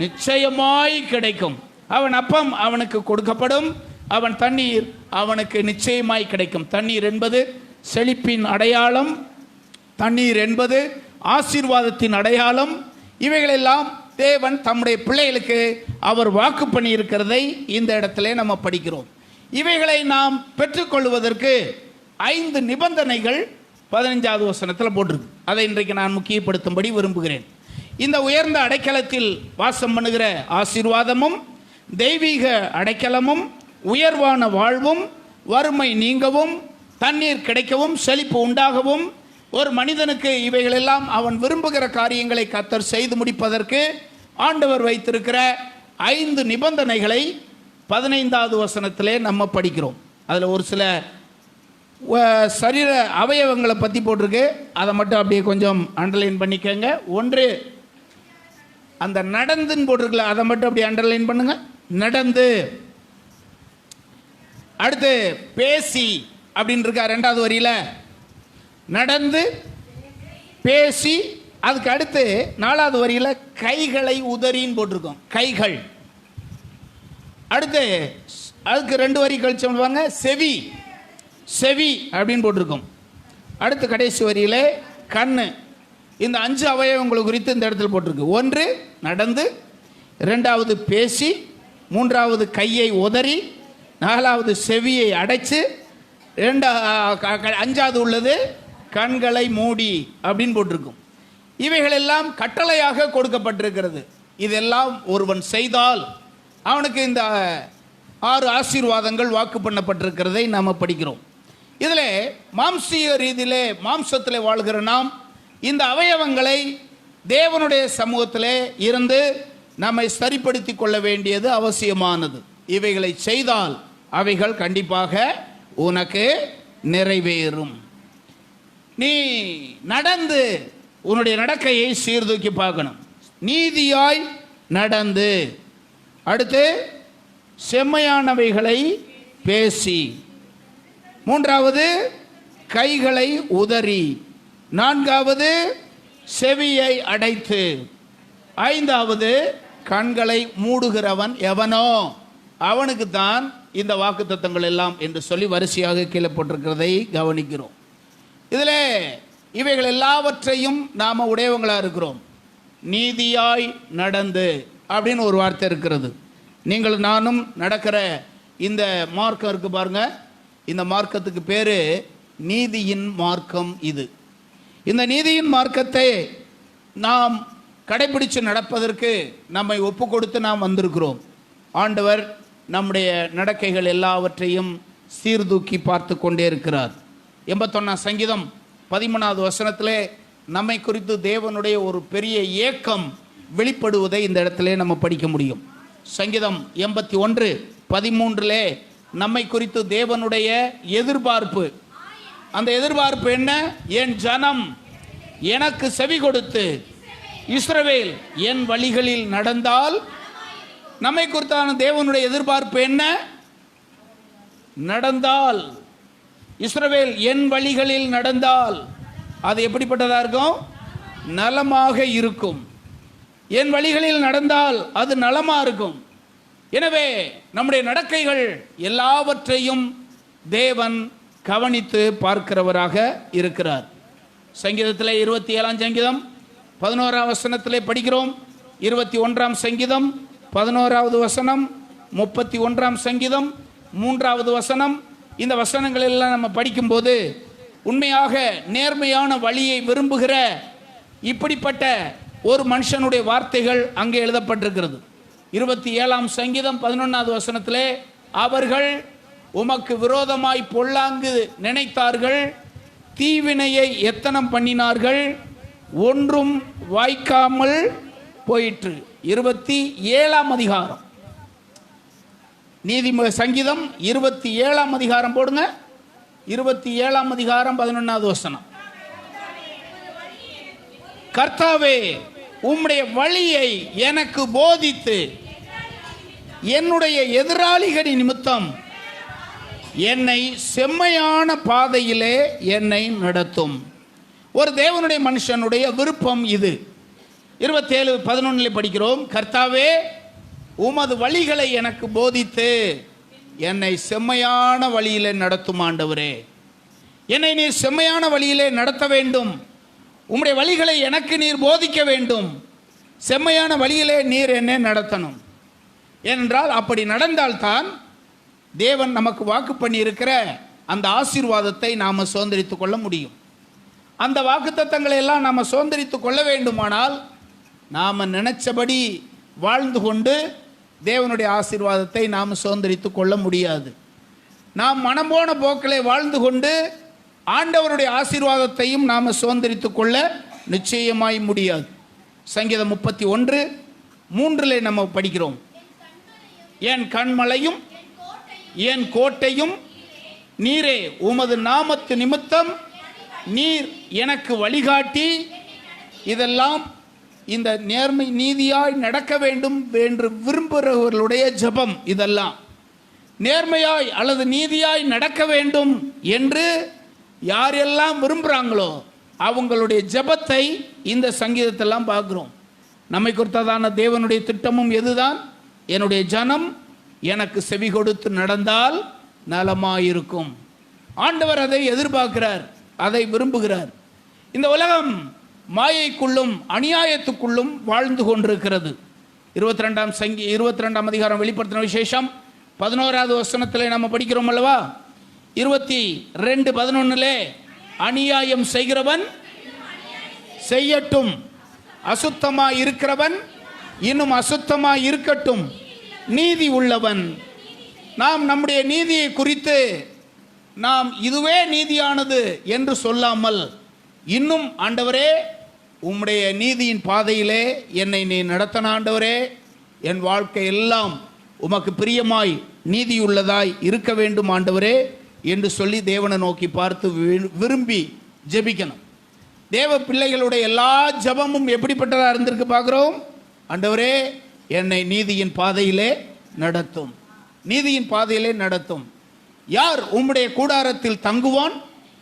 நிச்சயமாய் கிடைக்கும். அவன் அப்பம் அவனுக்கு கொடுக்கப்படும், அவன் தண்ணீர் அவனுக்கு நிச்சயமாய் கிடைக்கும். தண்ணீர் என்பது செழிப்பின் அடையாளம், தண்ணீர் என்பது ஆசீர்வாதத்தின் அடையாளம். இவைகளெல்லாம் தேவன் தம்முடைய பிள்ளைகளுக்கு அவர் வாக்கு பண்ணி இருக்கிறதை இந்த இடத்துல நம்ம படிக்கிறோம். இவைகளை நாம் பெற்றுக்கொள்வதற்கு 5 நிபந்தனைகள் 15வது வசனத்தில் போட்டிருக்கு. அதை இன்றைக்கு நான் முக்கியப்படுத்தும்படி விரும்புகிறேன். இந்த உயர்ந்த அடைக்கலத்தில் வாசம் பண்ணுகிற ஆசீர்வாதமும், தெய்வீக அடைக்கலமும், உயர்வான வாழ்வும், வறுமை நீங்கவும், தண்ணீர் கிடைக்கவும், செழிப்பு உண்டாகவும், ஒரு மனிதனுக்கு இவைகளெல்லாம் அவன் விரும்புகிற காரியங்களை கர்த்தர் செய்து முடிப்பதற்கு ஆண்டவர் வைத்திருக்கிற 5 நிபந்தனைகளை 15வது வசனத்திலே நம்ம படிக்கிறோம். அதில் ஒரு சில சரீர அவயவங்களை பற்றி போட்டிருக்கு. அதை மட்டும் அப்படியே கொஞ்சம் அண்டர்லைன் பண்ணிக்கங்க. ஒன்று, அந்த நடந்துன்னு போட்டிருக்கல, அதை மட்டும் அப்படியே அண்டர்லைன் பண்ணுங்க. நடந்து. அடுத்து பேசி அப்படின்னு இருக்கா 2வது வரியில், நடந்து பேசி. அதுக்கு அடுத்து 4வது வரியில் கைகளை உதறின்னு போட்டிருக்கோம், கைகள். அடுத்து அதுக்கு 2 வரி கழிச்சு சொல்லுவாங்க செவி, செவி அப்படின்னு போட்டிருக்கோம். அடுத்து கடைசி வரியில் கண்ணு. இந்த 5 அவயவங்கள் குறித்து இந்த இடத்துல போட்டிருக்கு. 1 நடந்து, 2வது பேசி, 3வது கையை உதறி, 4வது செவியை அடைச்சு, 5வது உள்ளது கண்களை மூடி அப்படின்னு போட்டிருக்கும். இவைகளெல்லாம் கட்டளையாக கொடுக்கப்பட்டிருக்கிறது. இதெல்லாம் ஒருவன் செய்தால் அவனுக்கு இந்த 6 ஆசீர்வாதங்கள் வாக்கு பண்ணப்பட்டிருக்கிறதை நாம் படிக்கிறோம். இதில் மாம்சீக ரீதியிலே மாம்சத்தில் வாழ்கிற நாம் இந்த அவயவங்களை தேவனுடைய சமூகத்திலே இருந்து நம்மை சரிப்படுத்தி கொள்ள வேண்டியது அவசியமானது. இவைகளை செய்தால் அவைகள் கண்டிப்பாக உனக்கு நிறைவேறும். நீ நடந்து உன்னுடைய நடக்கையை சீர்தூக்கி பார்க்கணும். நீதியாய் நடந்து. அடுத்து செம்மையானவைகளை பேசி. 3வது கைகளை உதறி. 4வது செவியை அடைத்து. 5வது கண்களை மூடுகிறவன் எவனோ அவனுக்கு தான் இந்த வாக்குத்தத்தங்கள் எல்லாம் என்று சொல்லி வரிசையாக கீழே போட்டிருக்கிறதை கவனிக்கிறோம். இதில் இவைகள் எல்லாவற்றையும் நாம் உடையவங்களாக இருக்கிறோம். நீதியாய் நடந்து அப்படின்னு ஒரு வார்த்தை இருக்கிறது. நீங்கள் நானும் நடக்கிற இந்த மார்க்கம் இருக்கு பாருங்க, இந்த மார்க்கத்துக்கு பேர் நீதியின் மார்க்கம். இந்த நீதியின் மார்க்கத்தை நாம் கடைபிடித்து நடப்பதற்கு நம்மை ஒப்பு கொடுத்து நாம் வந்திருக்கிறோம். ஆண்டவர் நம்முடைய நடக்கைகள் எல்லாவற்றையும் சீர்தூக்கி பார்த்து கொண்டே இருக்கிறார். 81 சங்கீதம் 13வது வசனத்திலே நம்மை குறித்து தேவனுடைய ஒரு பெரிய ஏக்கம் வெளிப்படுவதை இந்த இடத்துல நம்ம படிக்க முடியும். சங்கீதம் 81:13 நம்மை குறித்து தேவனுடைய எதிர்பார்ப்பு. அந்த எதிர்பார்ப்பு என்ன? என் ஜனம் எனக்கு செவி கொடுத்து இஸ்ரவேல் என் வழிகளில் நடந்தால். நம்மை குறித்தான தேவனுடைய எதிர்பார்ப்பு என்ன? நடந்தால். இஸ்ரவேல் என் வழிகளில் நடந்தால் அது எப்படிப்பட்டதா இருக்கும்? நலமாக இருக்கும். என் வழிகளில் நடந்தால் அது நலமா இருக்கும். எனவே நம்முடைய நடக்கைகள் எல்லாவற்றையும் தேவன் கவனித்து பார்க்கிறவராக இருக்கிறார். சங்கீதத்தில் 27ஆம் சங்கீதம் 11ஆம் வசனத்திலே படிக்கிறோம். 21ஆம் சங்கீதம் 11வது வசனம், 31ஆம் சங்கீதம் 3வது வசனம். இந்த வசனங்கள் எல்லாம் நம்ம படிக்கும்போது உண்மையாக நேர்மையான வழியை விரும்புகிற இப்படிப்பட்ட ஒரு மனுஷனுடைய வார்த்தைகள் அங்கே எழுதப்பட்டிருக்கிறது. 27ஆம் சங்கீதம் 11வது வசனத்திலே, அவர்கள் உமக்கு விரோதமாய் பொல்லாங்கு நினைத்தார்கள், தீவினையை எத்தனம் பண்ணினார்கள், ஒன்றும் வாய்க்காமல் போயிற்று. 27ஆம் அதிகாரம் நீதி சங்கீதம் 27ஆம் அதிகாரம் போடுங்க. 27ஆம் அதிகாரம் 11வது வசனம். கர்த்தாவே உம்முடைய வழியை எனக்கு போதித்து என்னுடைய எதிராளிகளின் நிமித்தம் என்னை செம்மையான பாதையிலே என்னை நடத்தும். ஒரு தேவனுடைய மனுஷனுடைய விருப்பம் இது. 27:11 படிக்கிறோம். கர்த்தாவே உமது வழிகளை எனக்கு போதித்து என்னை செம்மையான வழியிலே நடத்தும். ஆண்டவரே, என்னை நீர் செம்மையான வழியிலே நடத்த வேண்டும். உம்முடைய வழிகளை எனக்கு நீர் போதிக்க வேண்டும். செம்மையான வழியிலே நீர் என்னை நடத்தணும். ஏனென்றால் அப்படி நடந்தால்தான் தேவன் நமக்கு வாக்கு பண்ணியிருக்கிற அந்த ஆசீர்வாதத்தை நாம் சுதந்திரித்து கொள்ள முடியும். அந்த வாக்குத்தத்தங்களை எல்லாம் நாம் சுதந்திரித்து கொள்ள வேண்டுமானால் நாம் நினைச்சபடி வாழ்ந்து கொண்டு தேவனுடைய ஆசீர்வாதத்தை நாம் சுதந்திரித்து கொள்ள முடியாது. நாம் மனம் போன போக்கிலே வாழ்ந்து கொண்டு ஆண்டவருடைய ஆசீர்வாதத்தையும் நாம் சுதந்திரித்து கொள்ள நிச்சயமாய் முடியாது. சங்கீதம் 31:3 நம்ம படிக்கிறோம். என் கண்மலையும் என் கோட்டையும் நீரே, உமது நாமத்து நிமித்தம் நீர் எனக்கு வழிகாட்டி. இதெல்லாம் இந்த நேர்மை நீதியாய் நடக்க வேண்டும் என்று விரும்புகிறவர்களுடைய ஜெபம். இதெல்லாம் நேர்மையாய் அல்லது நீதியாய் நடக்க வேண்டும் என்று யாரெல்லாம் விரும்புகிறாங்களோ அவங்களுடைய ஜெபத்தை இந்த சங்கீதத்தெல்லாம் பார்க்குறோம். நம்மை குறித்ததான தேவனுடைய திட்டமும் எதுதான்? என்னுடைய ஜனம் எனக்கு செவி கொடுத்து நடந்தால் நலமாயிருக்கும். ஆண்டவர் அதை எதிர்பார்க்கிறார், அதை விரும்புகிறார். இந்த உலகம் மாயைக்குள்ளும் அநியாயத்துக்குள்ளும் வாழ்ந்து கொண்டிருக்கிறது. 22ஆம் அதிகாரம் வெளிப்படுத்தின விசேஷம் 11வது வசனத்தில் நம்ம படிக்கிறோம் அல்லவா? 22:11 அநியாயம் செய்கிறவன் செய்யட்டும், அசுத்தமாய் இருக்கிறவன் இன்னும் அசுத்தமாய் இருக்கட்டும், நீதி உள்ளவன். நாம் நம்முடைய நீதியை குறித்து நாம் இதுவே நீதியானது என்று சொல்லாமல் இன்னும் ஆண்டவரே உம்முடைய நீதியின் பாதையிலே என்னை நீ நடத்தின ஆண்டவரே, என் வாழ்க்கை எல்லாம் உமக்கு பிரியமாய் நீதியுள்ளதாய் இருக்க வேண்டும் ஆண்டவரே என்று சொல்லி தேவனை நோக்கி பார்த்து விரும்பி ஜெபிக்கணும். தேவ பிள்ளைகளுடைய எல்லா ஜெபமும் எப்படிப்பட்டதாக இருந்திருக்கு பார்க்குறோம். ஆண்டவரே என்னை நீதியின் பாதையிலே நடத்தும், நீதியின் பாதையிலே நடத்தும். யார் உம்முடைய கூடாரத்தில் தங்குவான்?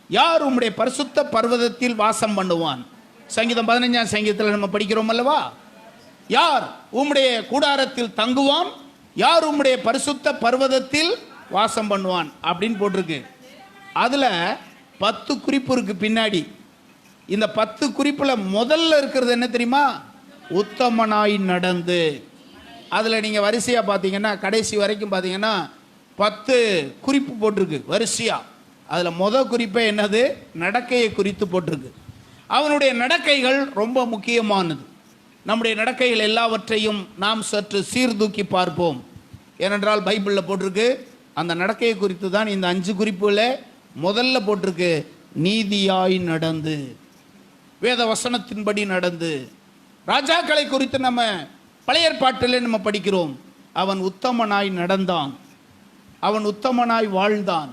யார் உம்முடைய பரிசுத்த பர்வதத்தில் வாசம் பண்ணுவான்? சங்கீதம் 15ஆம் சங்கீதத்தில் நம்ம படிக்கிறோம் அல்லவா? யார் உம்முடைய கூடாரத்தில் தங்குவான்? யார் உம்முடைய பரிசுத்த பர்வதத்தில் வாசம் பண்ணுவான் அப்படின்னு போட்டிருக்கு. அதில் 10 குறிப்பு இருக்கு பின்னாடி. இந்த 10 குறிப்பில் முதல்ல இருக்கிறது என்ன தெரியுமா? உத்தமனாய் நடந்து. அதில் நீங்கள் வரிசையாக பார்த்தீங்கன்னா கடைசி வரைக்கும் பார்த்தீங்கன்னா 10 குறிப்பு போட்டிருக்கு வரிசையாக. அதில் முதல் குறிப்பே என்னது? நடக்கையை குறித்து போட்டிருக்கு. அவனுடைய நடக்கைகள் ரொம்ப முக்கியமானது. நம்முடைய நடக்கைகள் எல்லாவற்றையும் நாம் சற்று சீர்தூக்கி பார்ப்போம். ஏனென்றால் பைபிளில் போட்டிருக்கு, அந்த நடக்கையை குறித்து தான் இந்த 5 குறிப்புகளை முதல்ல போட்டிருக்கு. நீதியாய் நடந்து, வேத வசனத்தின்படி நடந்து. ராஜாக்களை குறித்து நம்ம பழைய ஏற்பாட்டிலே நம்ம படிக்கிறோம். அவன் உத்தமனாய் நடந்தான், அவன் உத்தமனாய் வாழ்ந்தான்,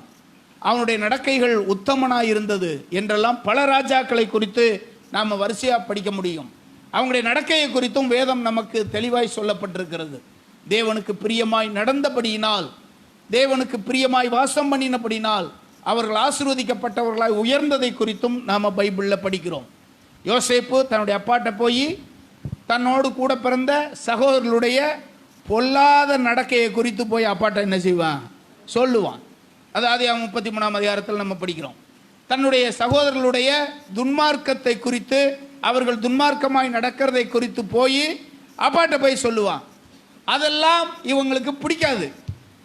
அவனுடைய நடக்கைகள் உத்தமனாய் இருந்தது என்றெல்லாம் பல ராஜாக்களை குறித்து நாம் வரிசையாக படிக்க முடியும். அவங்களுடைய நடக்கையை குறித்தும் வேதம் நமக்கு தெளிவாய் சொல்லப்பட்டிருக்கிறது. தேவனுக்கு பிரியமாய் நடந்தபடியினால், தேவனுக்கு பிரியமாய் வாசம் பண்ணினபடினால் அவர்கள் ஆசீர்வதிக்கப்பட்டவர்களாய் உயர்ந்ததை குறித்தும் நாம் பைபிளில் படிக்கிறோம். யோசேப்பு தன்னுடைய அப்பாட்ட போய் தன்னோடு கூட பிறந்த சகோதரர்களுடைய பொல்லாத நடக்கையை குறித்து போய் அப்பாட்ட என்ன செய்வான், சொல்லுவான். அதாவது 33ஆம் அதிகாரத்தில் நம்ம படிக்கிறோம். தன்னுடைய சகோதரர்களுடைய துன்மார்க்கத்தை குறித்து, அவர்கள் துன்மார்க்கமாய் நடக்கிறதை குறித்து போய் அப்பாட்ட போய் சொல்லுவான். அதெல்லாம் இவங்களுக்கு பிடிக்காது.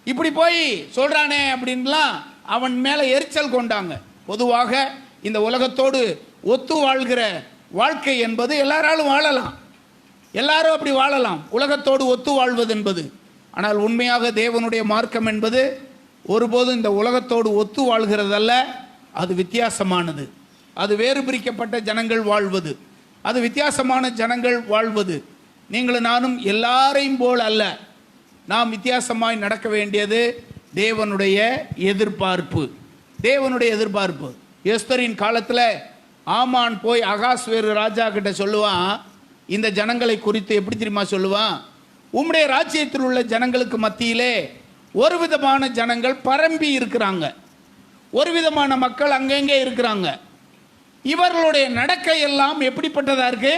இப்படி போய் சொல்கிறானே அப்படின்லாம் அவன் மேலே எரிச்சல் கொண்டாங்க. பொதுவாக இந்த உலகத்தோடு ஒத்து வாழ்கிற வாழ்க்கை என்பது எல்லாராலும் வாழலாம், எல்லாரும் அப்படி வாழலாம், உலகத்தோடு ஒத்து வாழ்வது என்பது. ஆனால் உண்மையாக தேவனுடைய மார்க்கம் என்பது ஒருபோதும் இந்த உலகத்தோடு ஒத்து வாழ்கிறதல்ல. அது வித்தியாசமானது. அது வேறு பிரிக்கப்பட்ட ஜனங்கள் வாழ்வது, அது வித்தியாசமான ஜனங்கள் வாழ்வது. நீங்களும் நானும் எல்லாரையும் போல் அல்ல. நாம் வித்தியாசமாய் நடக்க வேண்டியது தேவனுடைய எதிர்பார்ப்பு. தேவனுடைய எதிர்பார்ப்பு. எஸ்தரின் காலத்தில் ஆமான் போய் அகாஸ்வேரு ராஜா கிட்ட சொல்லுவான். இந்த ஜனங்களை குறித்து எப்படி தெரியுமா சொல்லுவான்? உம்முடைய ராஜ்யத்தில் உள்ள ஜனங்களுக்கு மத்தியிலே ஒரு விதமான ஜனங்கள் பரம்பி இருக்கிறாங்க, ஒரு விதமான மக்கள் அங்கங்கே இருக்கிறாங்க. இவர்களுடைய நடக்கை எல்லாம் எப்படிப்பட்டதா இருக்கு?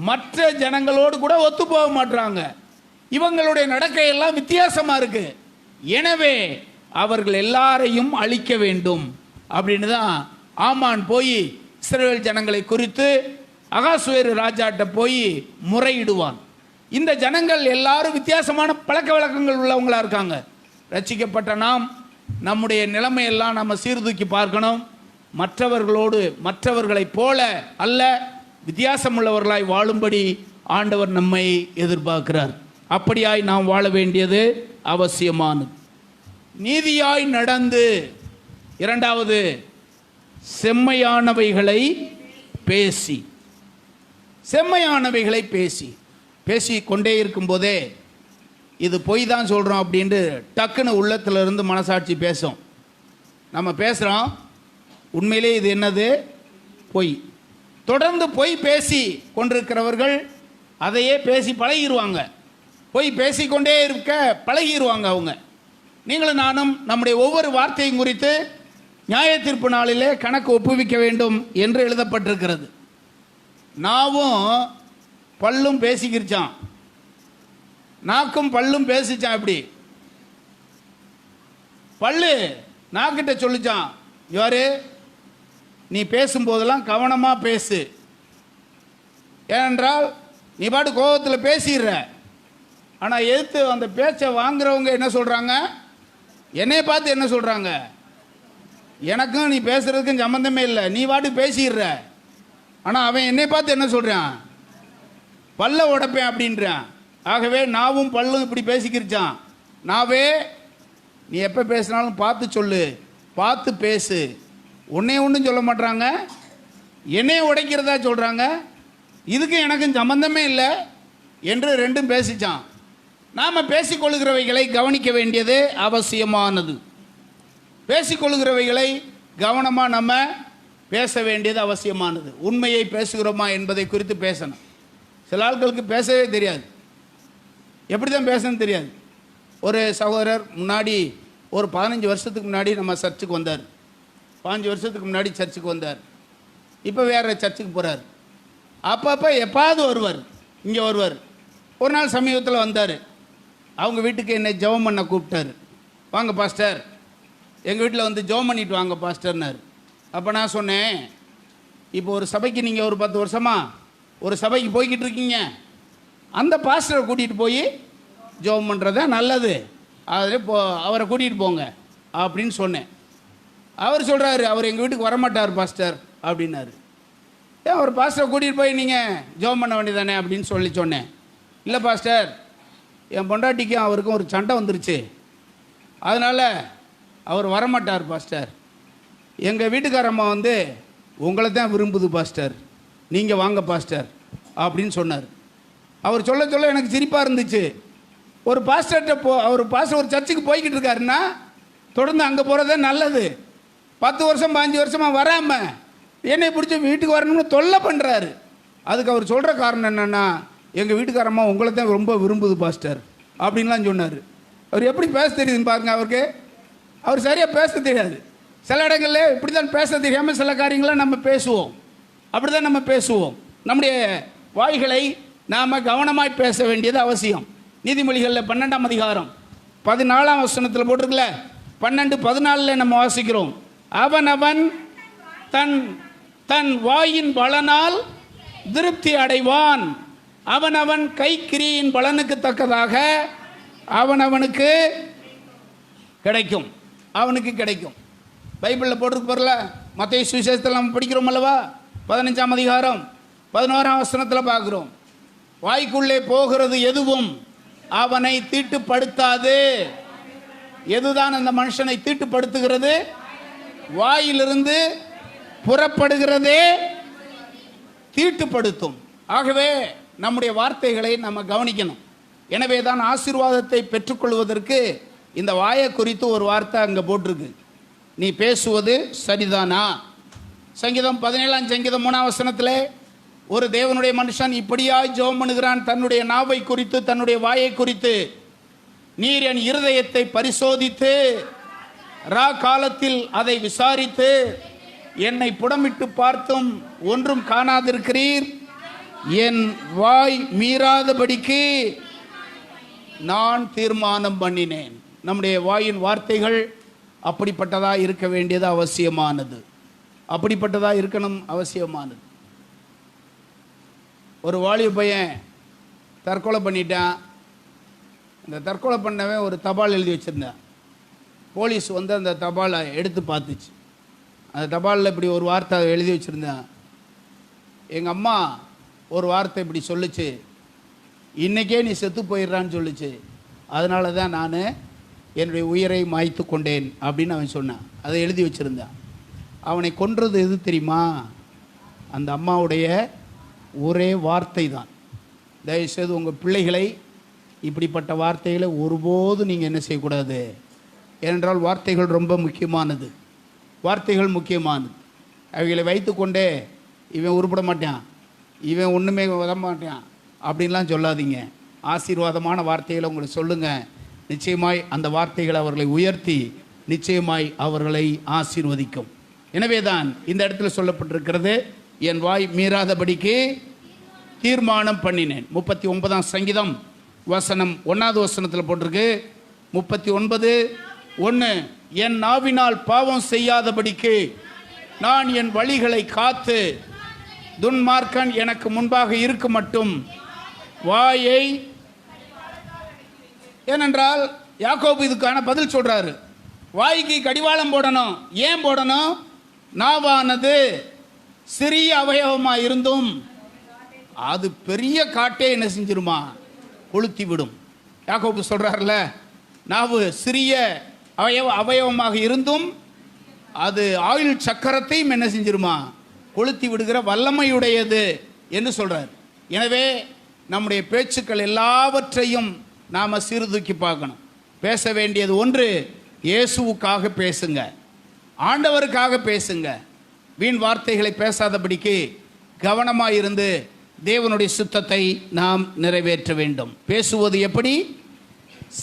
மற்ற ஜனங்களோடு கூட ஒத்து போக மாட்டாங்க. இவங்களுடைய நடக்கை எல்லாம் வித்தியாசமா இருக்கு. எனவே அவர்கள் எல்லாரையும் அழிக்க வேண்டும் அப்படின்னு தான் ஆமான் போய் இஸ்ரவேல் ஜனங்களை குறித்து அகாஸ்வேரு ராஜாட்ட போய் முறையிடுவான். இந்த ஜனங்கள் எல்லாரும் வித்தியாசமான பழக்க வழக்கங்கள் உள்ளவங்களா இருக்காங்க. ரட்சிக்கப்பட்ட நாம் நம்முடைய நிலைமையெல்லாம் நம்ம சீர்தூக்கி பார்க்கணும். மற்றவர்களோடு மற்றவர்களைப் போல அல்ல, வித்தியாசம் உள்ளவர்களாய் வாழும்படி ஆண்டவர் நம்மை எதிர்பார்க்கிறார். அப்படியாய் நாம் வாழ வேண்டியது அவசியமானது. நீதியாய் நடந்து, இரண்டாவது செம்மையானவைகளை பேசி, செம்மையானவைகளை பேசி பேசி கொண்டே இருக்கும்போதே இது பொய் தான் சொல்கிறோம் அப்படின்ட்டு டக்குன்னு உள்ளத்திலிருந்து மனசாட்சி பேசும். நம்ம பேசுகிறோம், உண்மையிலே இது என்னது? பொய். தொடர்ந்து பொய் பேசி கொண்டிருக்கிறவர்கள் அதையே பேசி பழகிடுவாங்க. பொய் பேசிக்கொண்டே இருக்க பழகிடுவாங்க அவங்க. நீங்களும் நானும் நம்முடைய ஒவ்வொரு வார்த்தையும் குறித்து நியாய தீர்ப்பு நாளிலே கணக்கு ஒப்புவிக்க வேண்டும் என்று எழுதப்பட்டிருக்கிறது. நாவும் பல்லும் பேசிக்கிருச்சான், நாக்கும் பல்லும் பேசிச்சான். எப்படி? பல்லு நாக்கிட்ட சொல்லிச்சான், யாரு நீ பேசும்போதெல்லாம் கவனமாக பேசு, ஏனென்றால் நீ பாட்டு கோபத்தில் பேசிடுற. ஆனால் எதிர்த்து அந்த பேச்சை வாங்குறவங்க என்ன சொல்கிறாங்க? என்னை பார்த்து என்ன சொல்கிறாங்க? எனக்கும் நீ பேசுறதுக்கும் சம்மந்தமே இல்லை, நீ பாட்டு பேசிடுற. ஆனால் அவன் என்னை பார்த்து என்ன சொல்கிறான்? பல்ல உடைப்பேன் அப்படின்றான். ஆகவே நாவும் பல்லும் இப்படி பேசிக்கிருச்சான். நாவே நீ எப்போ பேசினாலும் பார்த்து சொல்லு, பார்த்து பேசு. உன்னைய ஒன்றும் சொல்ல மாட்டாங்க, என்னைய உடைக்கிறதா சொல்கிறாங்க. இதுக்கு எனக்கும் சம்பந்தமே இல்லை என்று ரெண்டும் பேசிச்சான். நாம் பேசிக்கொள்கிறவைகளை கவனிக்க வேண்டியது அவசியமானது. பேசிக்கொள்கிறவைகளை கவனமாக நம்ம பேச வேண்டியது அவசியமானது. உண்மையை பேசுகிறோமா என்பதை குறித்து பேசணும். சில ஆட்களுக்கு பேசவே தெரியாது, எப்படி தான் பேசணும்னு தெரியாது. ஒரு சகோதரர் முன்னாடி ஒரு 15 வருஷத்துக்கு முன்னாடி நம்ம சர்ச்சுக்கு வந்தார். 15 வருஷத்துக்கு முன்னாடி சர்ச்சுக்கு வந்தார். இப்போ வேறு சர்ச்சுக்கு போகிறார். அப்பப்போ எப்பாவது வருவார், இங்கே வருவார். ஒரு நாள் சமீபத்தில் வந்தார். அவங்க வீட்டுக்கு என்னை ஜெபம் பண்ண கூப்பிட்டார். வாங்க பாஸ்டர், எங்கள் வீட்டில் வந்து ஜெபம் பண்ணிட்டு வாங்க பாஸ்டர்னார். அப்போ நான் சொன்னேன், இப்போ ஒரு சபைக்கு நீங்கள் ஒரு 10 வருஷமாக ஒரு சபைக்கு போய்கிட்டு இருக்கீங்க, அந்த பாஸ்டரை கூட்டிகிட்டு போய் ஜெபம் பண்ணுறது நல்லது, அதில் அவரை கூட்டிகிட்டு போங்க அப்படின்னு சொன்னேன். அவர் சொல்கிறாரு, அவர் எங்கள் வீட்டுக்கு வரமாட்டார் பாஸ்டர் அப்படின்னாரு. ஏன் ஒரு பாஸ்டரை கூட்டிகிட்டு போய் நீங்கள் ஜெபம் பண்ண வேண்டியதானே அப்படின்னு சொன்னேன். இல்லை பாஸ்டர், என் பொண்டாட்டிக்கும் அவருக்கும் ஒரு சண்டை வந்துருச்சு, அதனால் அவர் வரமாட்டார் பாஸ்டர். எங்கள் வீட்டுக்காரம்மா வந்து உங்களை தான் விரும்புது பாஸ்டர், நீங்கள் வாங்க பாஸ்டர் அப்படின்னு சொன்னார். அவர் சொல்ல சொல்ல எனக்கு சிரிப்பாக இருந்துச்சு. ஒரு பாஸ்டர்கிட்ட அவர் பாஸ்டர் ஒரு சர்ச்சுக்கு போய்கிட்டு இருக்காருன்னா தொடர்ந்து அங்கே போகிறதே நல்லது. 10 வருஷம் 15 வருஷமாக வராமல் என்னை பிடிச்சி வீட்டுக்கு வரணும்னு தொல்லை பண்ணுறாரு. அதுக்கு அவர் சொல்கிற காரணம் என்னென்னா, எங்கள் வீட்டுக்காரம்மா உங்களை தான் ரொம்ப விரும்புது பாஸ்டர் அப்படின்லாம் சொன்னார். அவர் எப்படி பேச தெரியுதுன்னு பாருங்க. அவர் சரியாக பேச தெரியாது. சில இடங்களில் இப்படி தான் பேச தெரியாமல் சில காரியங்களை நம்ம பேசுவோம். அப்படி தான் நம்ம பேசுவோம். நம்முடைய வாய்களை நாம் கவனமாய் பேச வேண்டியது அவசியம். நீதிமொழிகளில் 12ஆம் அதிகாரம் 14ஆம் வசனத்தில் போட்டிருக்கல, 12-14 நம்ம வாசிக்கிறோம். அவன் தன் தன் வாயின் பலனால் திருப்தி அடைவான், அவன் கைக்கிரியின் பலனுக்கு தக்கதாக அவனுக்கு கிடைக்கும். அவனுக்கு கிடைக்கும். பைபிளில் போட்டிருக்கு பாருல, மத்தேயு சுவிசேஷத்தில் நம்ம படிக்கிறோம் அல்லவா, 15ஆம் அதிகாரம் 11ஆம் வசனத்தில் பார்க்குறோம். வாய்க்குள்ளே போகிறது எதுவும் அவனை தீட்டுப்படுத்தாது. எதுதான் அந்த மனுஷனை தீட்டுப்படுத்துகிறது? வாயிலிருந்து புறப்படுகிறதே தீட்டுப்படுத்தும். ஆகவே நம்முடைய வார்த்தைகளை நம்ம கவனிக்கணும். எனவே தான் ஆசீர்வாதத்தை பெற்றுக்கொள்வதற்கு இந்த வாயை குறித்து ஒரு வார்த்தை அங்கே போட்டிருக்கு. நீ பேசுவது சரிதானா? சங்கீதம் 17ஆம் சங்கீதம் 3ஆம் வசனத்தில் ஒரு தேவனுடைய மனுஷன் இப்படியாய் ஜெபம் பண்ணுகிறான் தன்னுடைய நாவை குறித்து, தன்னுடைய வாயை குறித்து. நீர் என் இருதயத்தை பரிசோதித்து ரா காலத்தில் அதை விசாரித்து என்னை புடமிட்டு பார்த்தும் ஒன்றும் காணாதிருக்கிறீர். என் வாய் மீறாதபடிக்கு நான் தீர்மானம் பண்ணினேன். நம்முடைய வாயின் வார்த்தைகள் அப்படிப்பட்டதாக இருக்க வேண்டியது அவசியமானது. அப்படிப்பட்டதாக இருக்கணும், அவசியமானது. ஒரு வாலிப பையன் தற்கொலை பண்ணிட்டான். அந்த தற்கொலை பண்ணவன் ஒரு தபால் எழுதி வச்சுருந்தான். போலீஸ் வந்து அந்த தபாலை எடுத்து பார்த்துச்சு. அந்த தபாலில் இப்படி ஒரு வார்த்தை எழுதி வச்சுருந்தேன். எங்கள் அம்மா ஒரு வார்த்தை இப்படி சொல்லுச்சு, இன்றைக்கே நீ செத்து போயிடுறான்னு சொல்லுச்சு, அதனால தான் நான் என்னுடைய உயிரை மாய்த்து கொண்டேன் அப்படின்னு அவன் சொன்னான். அதை எழுதி வச்சுருந்தான். அவனை கொன்றது எது தெரியுமா? அந்த அம்மாவுடைய ஒரே வார்த்தை தான். தயவுசெய்து உங்கள் பிள்ளைகளை இப்படிப்பட்ட வார்த்தைகளை ஒருபோதும் நீங்கள் என்ன செய்யக்கூடாது. ஏனென்றால் வார்த்தைகள் ரொம்ப முக்கியமானது. வார்த்தைகள் முக்கியமானது. அவைகளை வைத்து கொண்டே இவன் உருப்பட மாட்டான், இவன் ஒன்றுமே உத மாட்டான் அப்படின்லாம் சொல்லாதீங்க. ஆசீர்வாதமான வார்த்தைகளை உங்களுக்கு சொல்லுங்கள். நிச்சயமாய் அந்த வார்த்தைகளை அவர்களை உயர்த்தி நிச்சயமாய் அவர்களை ஆசீர்வதிக்கும். எனவே தான் இந்த இடத்துல சொல்லப்பட்டிருக்கிறது, என் வாய் மீறாதபடிக்கு தீர்மானம் பண்ணினேன். 39ஆம் சங்கீதம் வசனம் 1வது வசனத்தில் போட்டிருக்கு. 39:1, என் நாவினால் பாவம் செய்யாதபடிக்கு நான் என் வழிகளை காத்து துன்மார்க்கன் எனக்கு முன்பாக இருக்க மட்டும் வாயை. ஏனென்றால் யாக்கோபு இதுக்கான பதில் சொல்றாரு. வாய்க்கு கடிவாளம் போடணும். ஏன் போடணும்? நாவானது சிறிய அவயவமாக இருந்தும் அது பெரிய காட்டே என்ன செஞ்சிருமா? கொளுத்தி விடும். யாக்கோபு சொல்றாருல, நாவு சிறிய அவயவமாக இருந்தும் அது ஆயுள் சக்கரத்தையும் என்ன செஞ்சிருமா? கொளுத்தி விடுகிற வல்லமையுடையது என்று சொல்றார். எனவே நம்முடைய பேச்சுக்கள் எல்லாவற்றையும் நாம் சீர்தூக்கி பார்க்கணும். பேச வேண்டியது ஒன்று, இயேசுவுக்காக பேசுங்க, ஆண்டவருக்காக பேசுங்க. வீண் வார்த்தைகளை பேசாதபடிக்கு கவனமாக இருந்து தேவனுடைய சித்தத்தை நாம் நிறைவேற்ற வேண்டும். பேசுவது எப்படி?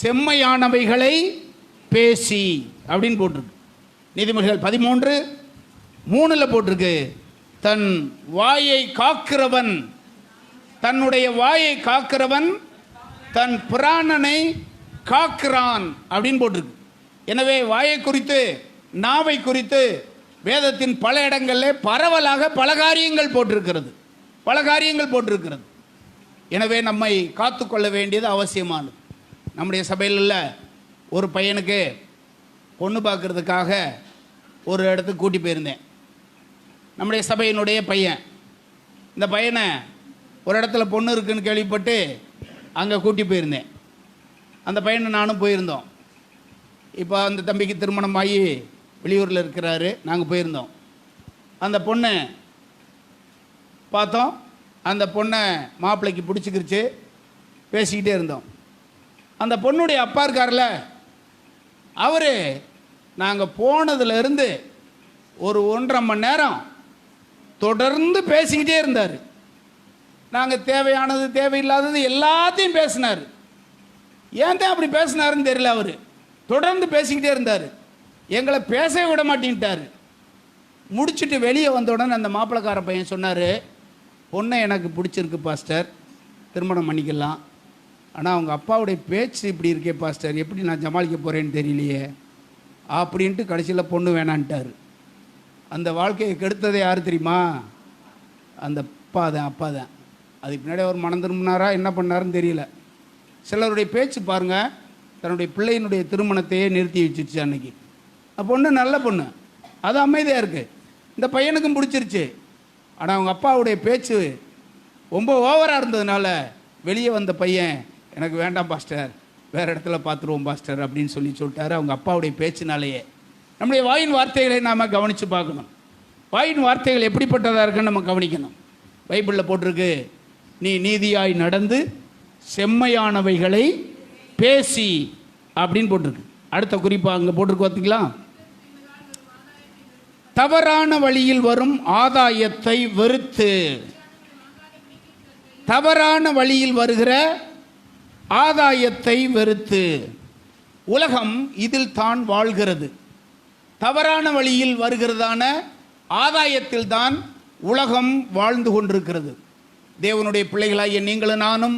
செம்மையானவைகளை பேசி அப்படின்னு போட்டிருக்கு. நீதிமொழிகள் 13:3 போட்டிருக்கு, தன் வாயை காக்கிறவன், தன்னுடைய வாயை காக்கிறவன் தன் பிராணனை காக்கிறான் அப்படின்னு போட்டிருக்கு. எனவே வாயை குறித்து, நாவை குறித்து வேதத்தின் பல இடங்களில் பரவலாக பல காரியங்கள் போட்டிருக்கிறது, பல காரியங்கள் போட்டிருக்கிறது. எனவே நம்மை காத்துக்கொள்ள வேண்டியது அவசியமானது. நம்முடைய சபையில் ஒரு பையனுக்கு பொண்ணு பார்க்கறதுக்காக ஒரு இடத்துக்கு கூட்டி போயிருந்தேன். நம்முடைய சபையினுடைய பையன். இந்த பையனை ஒரு இடத்துல பொண்ணு இருக்குன்னு கேள்விப்பட்டு அங்கே கூட்டி போயிருந்தேன். அந்த பையனை நானும் போயிருந்தோம். இப்போ அந்த தம்பிக்கு திருமணம் ஆகி வெளியூரில் இருக்கிறாரு. நாங்கள் போயிருந்தோம். அந்த பொண்ணை பார்த்தோம். அந்த பொண்ணை மாப்பிள்ளைக்கு பிடிச்சிக்கிருச்சு. பேசிக்கிட்டே இருந்தோம். அந்த பொண்ணுடைய அப்பா இருக்கார்ல, அவர் நாங்கள் போனதுலேருந்து ஒரு 1.5 மணி நேரம் தொடர்ந்து பேசிக்கிட்டே இருந்தார். நாங்கள் தேவையானது தேவையில்லாதது எல்லாத்தையும் பேசினார். ஏன் தான் அப்படி பேசினாருன்னு தெரியல. அவர் தொடர்ந்து பேசிக்கிட்டே இருந்தார். எங்களை பேசவே விட மாட்டேன்ட்டார். முடிச்சுட்டு வெளியே வந்த உடனே அந்த மாப்பிள்ளைக்கார பையன் சொன்னார், பொண்ணை எனக்கு பிடிச்சிருக்கு பாஸ்டர், திருமணம் பண்ணிக்கலாம். ஆனால் அவங்க அப்பாவுடைய பேச்சு இப்படி இருக்கே பாஸ்டர், எப்படி நான் சமாளிக்க போகிறேன்னு தெரியலையே அப்படின்ட்டு கடைசியில் பொண்ணு வேணான்ட்டார். அந்த வாழ்க்கையை கெடுத்ததே யார் தெரியுமா? அந்த அப்பா தான். அதுக்கு பின்னாடி அவர் மனம் திரும்பினாரா என்ன பண்ணாருன்னு தெரியல. சிலருடைய பேச்சு பாருங்கள், தன்னுடைய பிள்ளையினுடைய திருமணத்தையே நிறுத்தி வச்சிருச்சு. அன்னைக்கு பொண்ணு நல்ல பொண்ணு, அது அமைதியாக இருக்குது, இந்த பையனுக்கும் பிடிச்சிருச்சு. ஆனால் அவங்க அப்பாவுடைய பேச்சு ரொம்ப ஓவராக இருந்ததுனால வெளியே வந்த பையன் எனக்கு வேண்டாம் பாஸ்டர், வேறு இடத்துல பார்த்துருவோம் பாஸ்டர் அப்படின்னு சொல்லிட்டாரு. அவங்க அப்பாவுடைய பேச்சினாலேயே நம்முடைய வாயின் வார்த்தைகளை நாம் கவனித்து பார்க்கணும். வாயின் வார்த்தைகள் எப்படிப்பட்டதாக இருக்குன்னு நம்ம கவனிக்கணும். பைபிளில் போட்டிருக்கு, நீ நீதியாய் நடந்து செம்மையானவைகளை பேசி அப்படின்னு போட்டிருக்கு. அடுத்த குறிப்பாக அங்கே போட்டிருக்கு பார்த்தீங்களா, தவறான வழியில் வரும் ஆதாயத்தை வெறுத்து. தவறான வழியில் வருகிற ஆதாயத்தை வெறுத்து. உலகம் இதில் தான் வாழ்கிறது. தவறான வழியில் வருகிறதான ஆதாயத்தில் தான் உலகம் வாழ்ந்து கொண்டிருக்கிறது. தேவனுடைய பிள்ளைகளாகிய நீங்களும் நானும்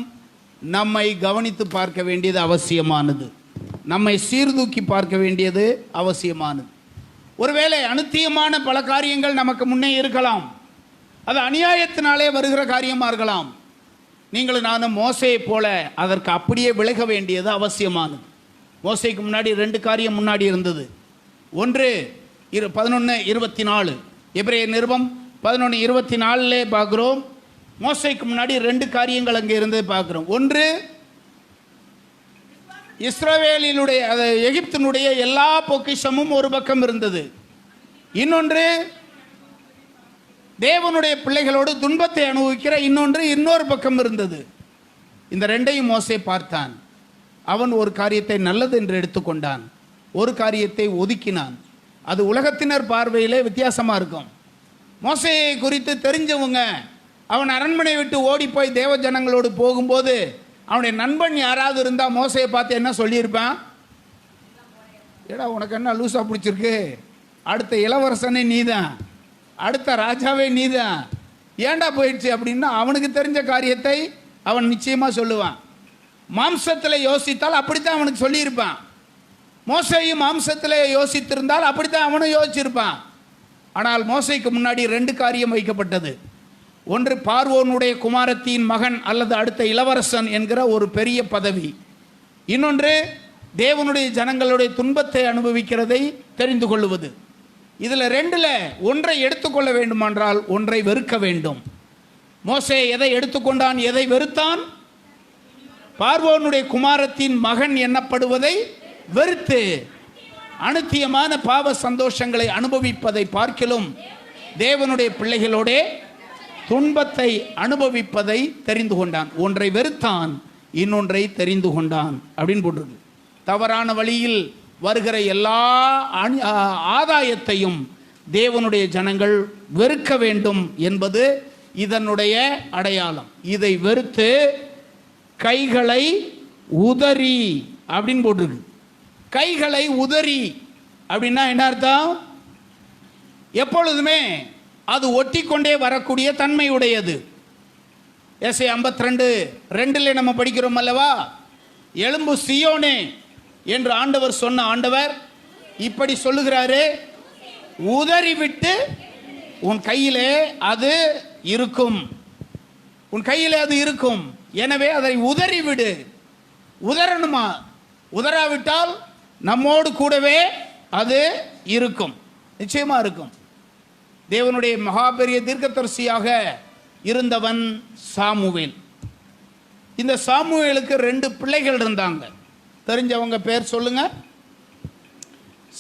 நம்மை கவனித்து பார்க்க வேண்டியது அவசியமானது. நம்மை சீர்தூக்கி பார்க்க வேண்டியது அவசியமானது. ஒருவேளை அனுத்தியமான பல காரியங்கள் நமக்கு முன்னே இருக்கலாம். அது அநியாயத்தினாலே வருகிற காரியமாக இருக்கலாம். நீங்களும் நானும் மோசையை போல அதற்கு அப்படியே விலக வேண்டியது அவசியமானது. மோசைக்கு முன்னாடி 2 காரியம் முன்னாடி இருந்தது. ஒன்று 11:24, எபிரேயர் நிருபம் 11:24 பார்க்குறோம். மோசைக்கு முன்னாடி 2 காரியங்கள் அங்கே இருந்தது பார்க்குறோம். ஒன்று, இஸ்ரவேலினுடைய எகிப்தினுடைய எல்லா பொக்கிஷமும் ஒரு பக்கம் இருந்தது. இன்னொன்று, தேவனுடைய பிள்ளைகளோடு துன்பத்தை அனுபவிக்கிற இன்னொரு பக்கம் இருந்தது. இந்த 2ஐயும் மோசே பார்த்தான். அவன் ஒரு காரியத்தை நல்லது என்று எடுத்துக்கொண்டான், ஒரு காரியத்தை ஒதுக்கினான். அது உலகத்தினர் பார்வையிலே வித்தியாசமாக இருக்கும். மோசேயை குறித்து தெரிஞ்சவங்க அவன் அரண்மனை விட்டு ஓடி போய் தேவ ஜனங்களோடு போகும்போது அவனுடைய நண்பன் யாராவது இருந்தால் மோசையை பார்த்து என்ன சொல்லியிருப்பான்? ஏடா உனக்கு என்ன லூஸாக பிடிச்சிருக்கு, அடுத்த இளவரசனே நீதான், அடுத்த ராஜாவே நீதான், ஏண்டா போயிடுச்சு அப்படின்னா அவனுக்கு தெரிஞ்ச காரியத்தை அவன் நிச்சயமாக சொல்லுவான். மாம்சத்தில் யோசித்தால் அப்படித்தான் அவனுக்கு சொல்லியிருப்பான். மோசையும் மாம்சத்தில் யோசித்திருந்தால் அப்படித்தான் அவனும் யோசிச்சிருப்பான். ஆனால் மோசைக்கு முன்னாடி 2 காரியம் வைக்கப்பட்டது. ஒன்று, பார்வோனுடைய குமாரத்தின் மகன் அல்லது அடுத்த இளவரசன் என்கிற ஒரு பெரிய பதவி. இன்னொன்று, தேவனுடைய ஜனங்களுடைய துன்பத்தை அனுபவிக்கிறதை தெரிந்து கொள்வது. இதில் 2ல் ஒன்றை எடுத்துக்கொள்ள வேண்டுமென்றால் ஒன்றை வெறுக்க வேண்டும். மோசே எதை எடுத்துக்கொண்டான், எதை வெறுத்தான்? பார்வோனுடைய குமாரத்தின் மகன் எண்ணப்படுவதை வெறுத்து அனுத்தியமான பாவ சந்தோஷங்களை அனுபவிப்பதை பார்க்கிலும் தேவனுடைய பிள்ளைகளோட துன்பத்தை அனுபவிப்பதை தெரிந்து கொண்டான். ஒன்றை வெறுத்தான், இன்னொன்றை தெரிந்து கொண்டான் அப்படின்னு போட்டிருக்கு. தவறான வழியில் வருகிற எல்லா ஆதாயத்தையும் தேவனுடைய ஜனங்கள் வெறுக்க வேண்டும் என்பது இதனுடைய அடையாளம். இதை வெறுத்து கைகளை உதறி அப்படின்னு போட்டிருக்கு. கைகளை உதறி அப்படின்னா என்ன அர்த்தம்? எப்பொழுதுமே அது ஒட்டி கொண்டே வரக்கூடிய தன்மை உடையது. ஏசாயா 52:2 நம்ம படிக்கிறோம் அல்லவா, எழும்பு சீயோனே என்று ஆண்டவர் சொன்ன ஆண்டவர் இப்படி சொல்லுகிறாரு, உதறிவிட்டு உன் கையிலே அது இருக்கும், உன் கையிலே அது இருக்கும், எனவே அதை உதறிவிடு. உதறணுமா? உதறாவிட்டால் நம்மோடு கூடவே அது இருக்கும், நிச்சயமா இருக்கும். தேவனுடைய மகாபெரிய தீர்க்கதரிசியாக இருந்தவன் சாமுவேல். இந்த சாமுவேலுக்கு 2 பிள்ளைகள் இருந்தாங்க. தெரிஞ்சவங்க பேர் சொல்லுங்க.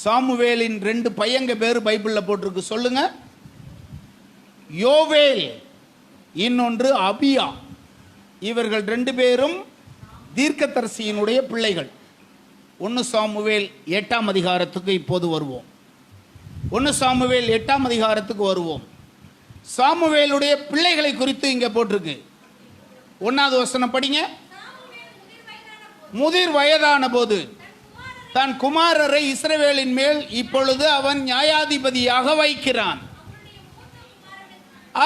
சாமுவேலின் 2 பையங்க பேர் பைபிளில் போட்டிருக்கு, சொல்லுங்க. யோவேல், இன்னொன்று அபியா. இவர்கள் 2 பேரும் தீர்க்கதரிசியினுடைய பிள்ளைகள். 1 சாமுவேல் 8ஆம் அதிகாரத்துக்கு இப்போது வருவோம். 1 சாமுவேல் 8ஆம் அதிகாரத்துக்கு வருவோம். சாமுவேலுடைய பிள்ளைகளை குறித்து இங்கே போட்டிருக்கு. 1வது வசனம் படிங்க. முதிர் வயதான போது தன் குமாரரை இஸ்ரவேலின் மேல் இப்பொழுது அவன் நியாயாதிபதியாக வைக்கிறான்.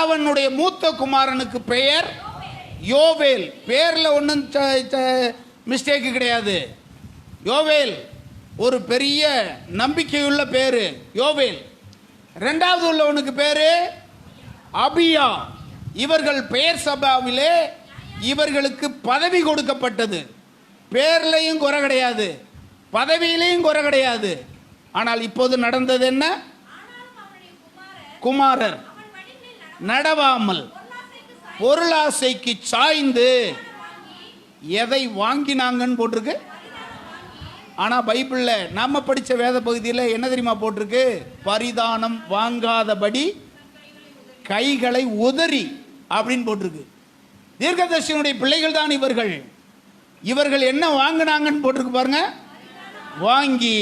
அவனுடைய மூத்த குமாரனுக்கு பெயர் யோவேல். பேர்ல ஒன்றும் மிஸ்டேக் கிடையாது. யோவேல் ஒரு பெரிய நம்பிக்கையுள்ள பேரு யோவேல். இரண்டாவது உள்ளவனுக்கு பேரு அபியா. இவர்கள் பெயர் சபாவிலே இவர்களுக்கு பதவி கொடுக்கப்பட்டது. பேர்லையும் குறை கிடையாது, பதவியிலையும் குறை கிடையாது. ஆனால் இப்போது நடந்தது என்ன? குமாரர் நடவாமல் பொருளாசைக்கு சாய்ந்து எதை வாங்கினாங்கன்னு போட்டிருக்கு. ஆனா பைபிள்ல நாம படிச்ச வேத பகுதியில் என்ன தெரியுமா போட்டிருக்கு? பரிதானம் வாங்காதபடி கைகளை உதறி அப்படின்னு போட்டிருக்கு. தீர்க்கதரிசியினுடைய பிள்ளைகள் தான் இவர்கள். இவர்கள் என்ன வாங்கினாங்கன்னு போட்டிருக்கு பாருங்க. வாங்கி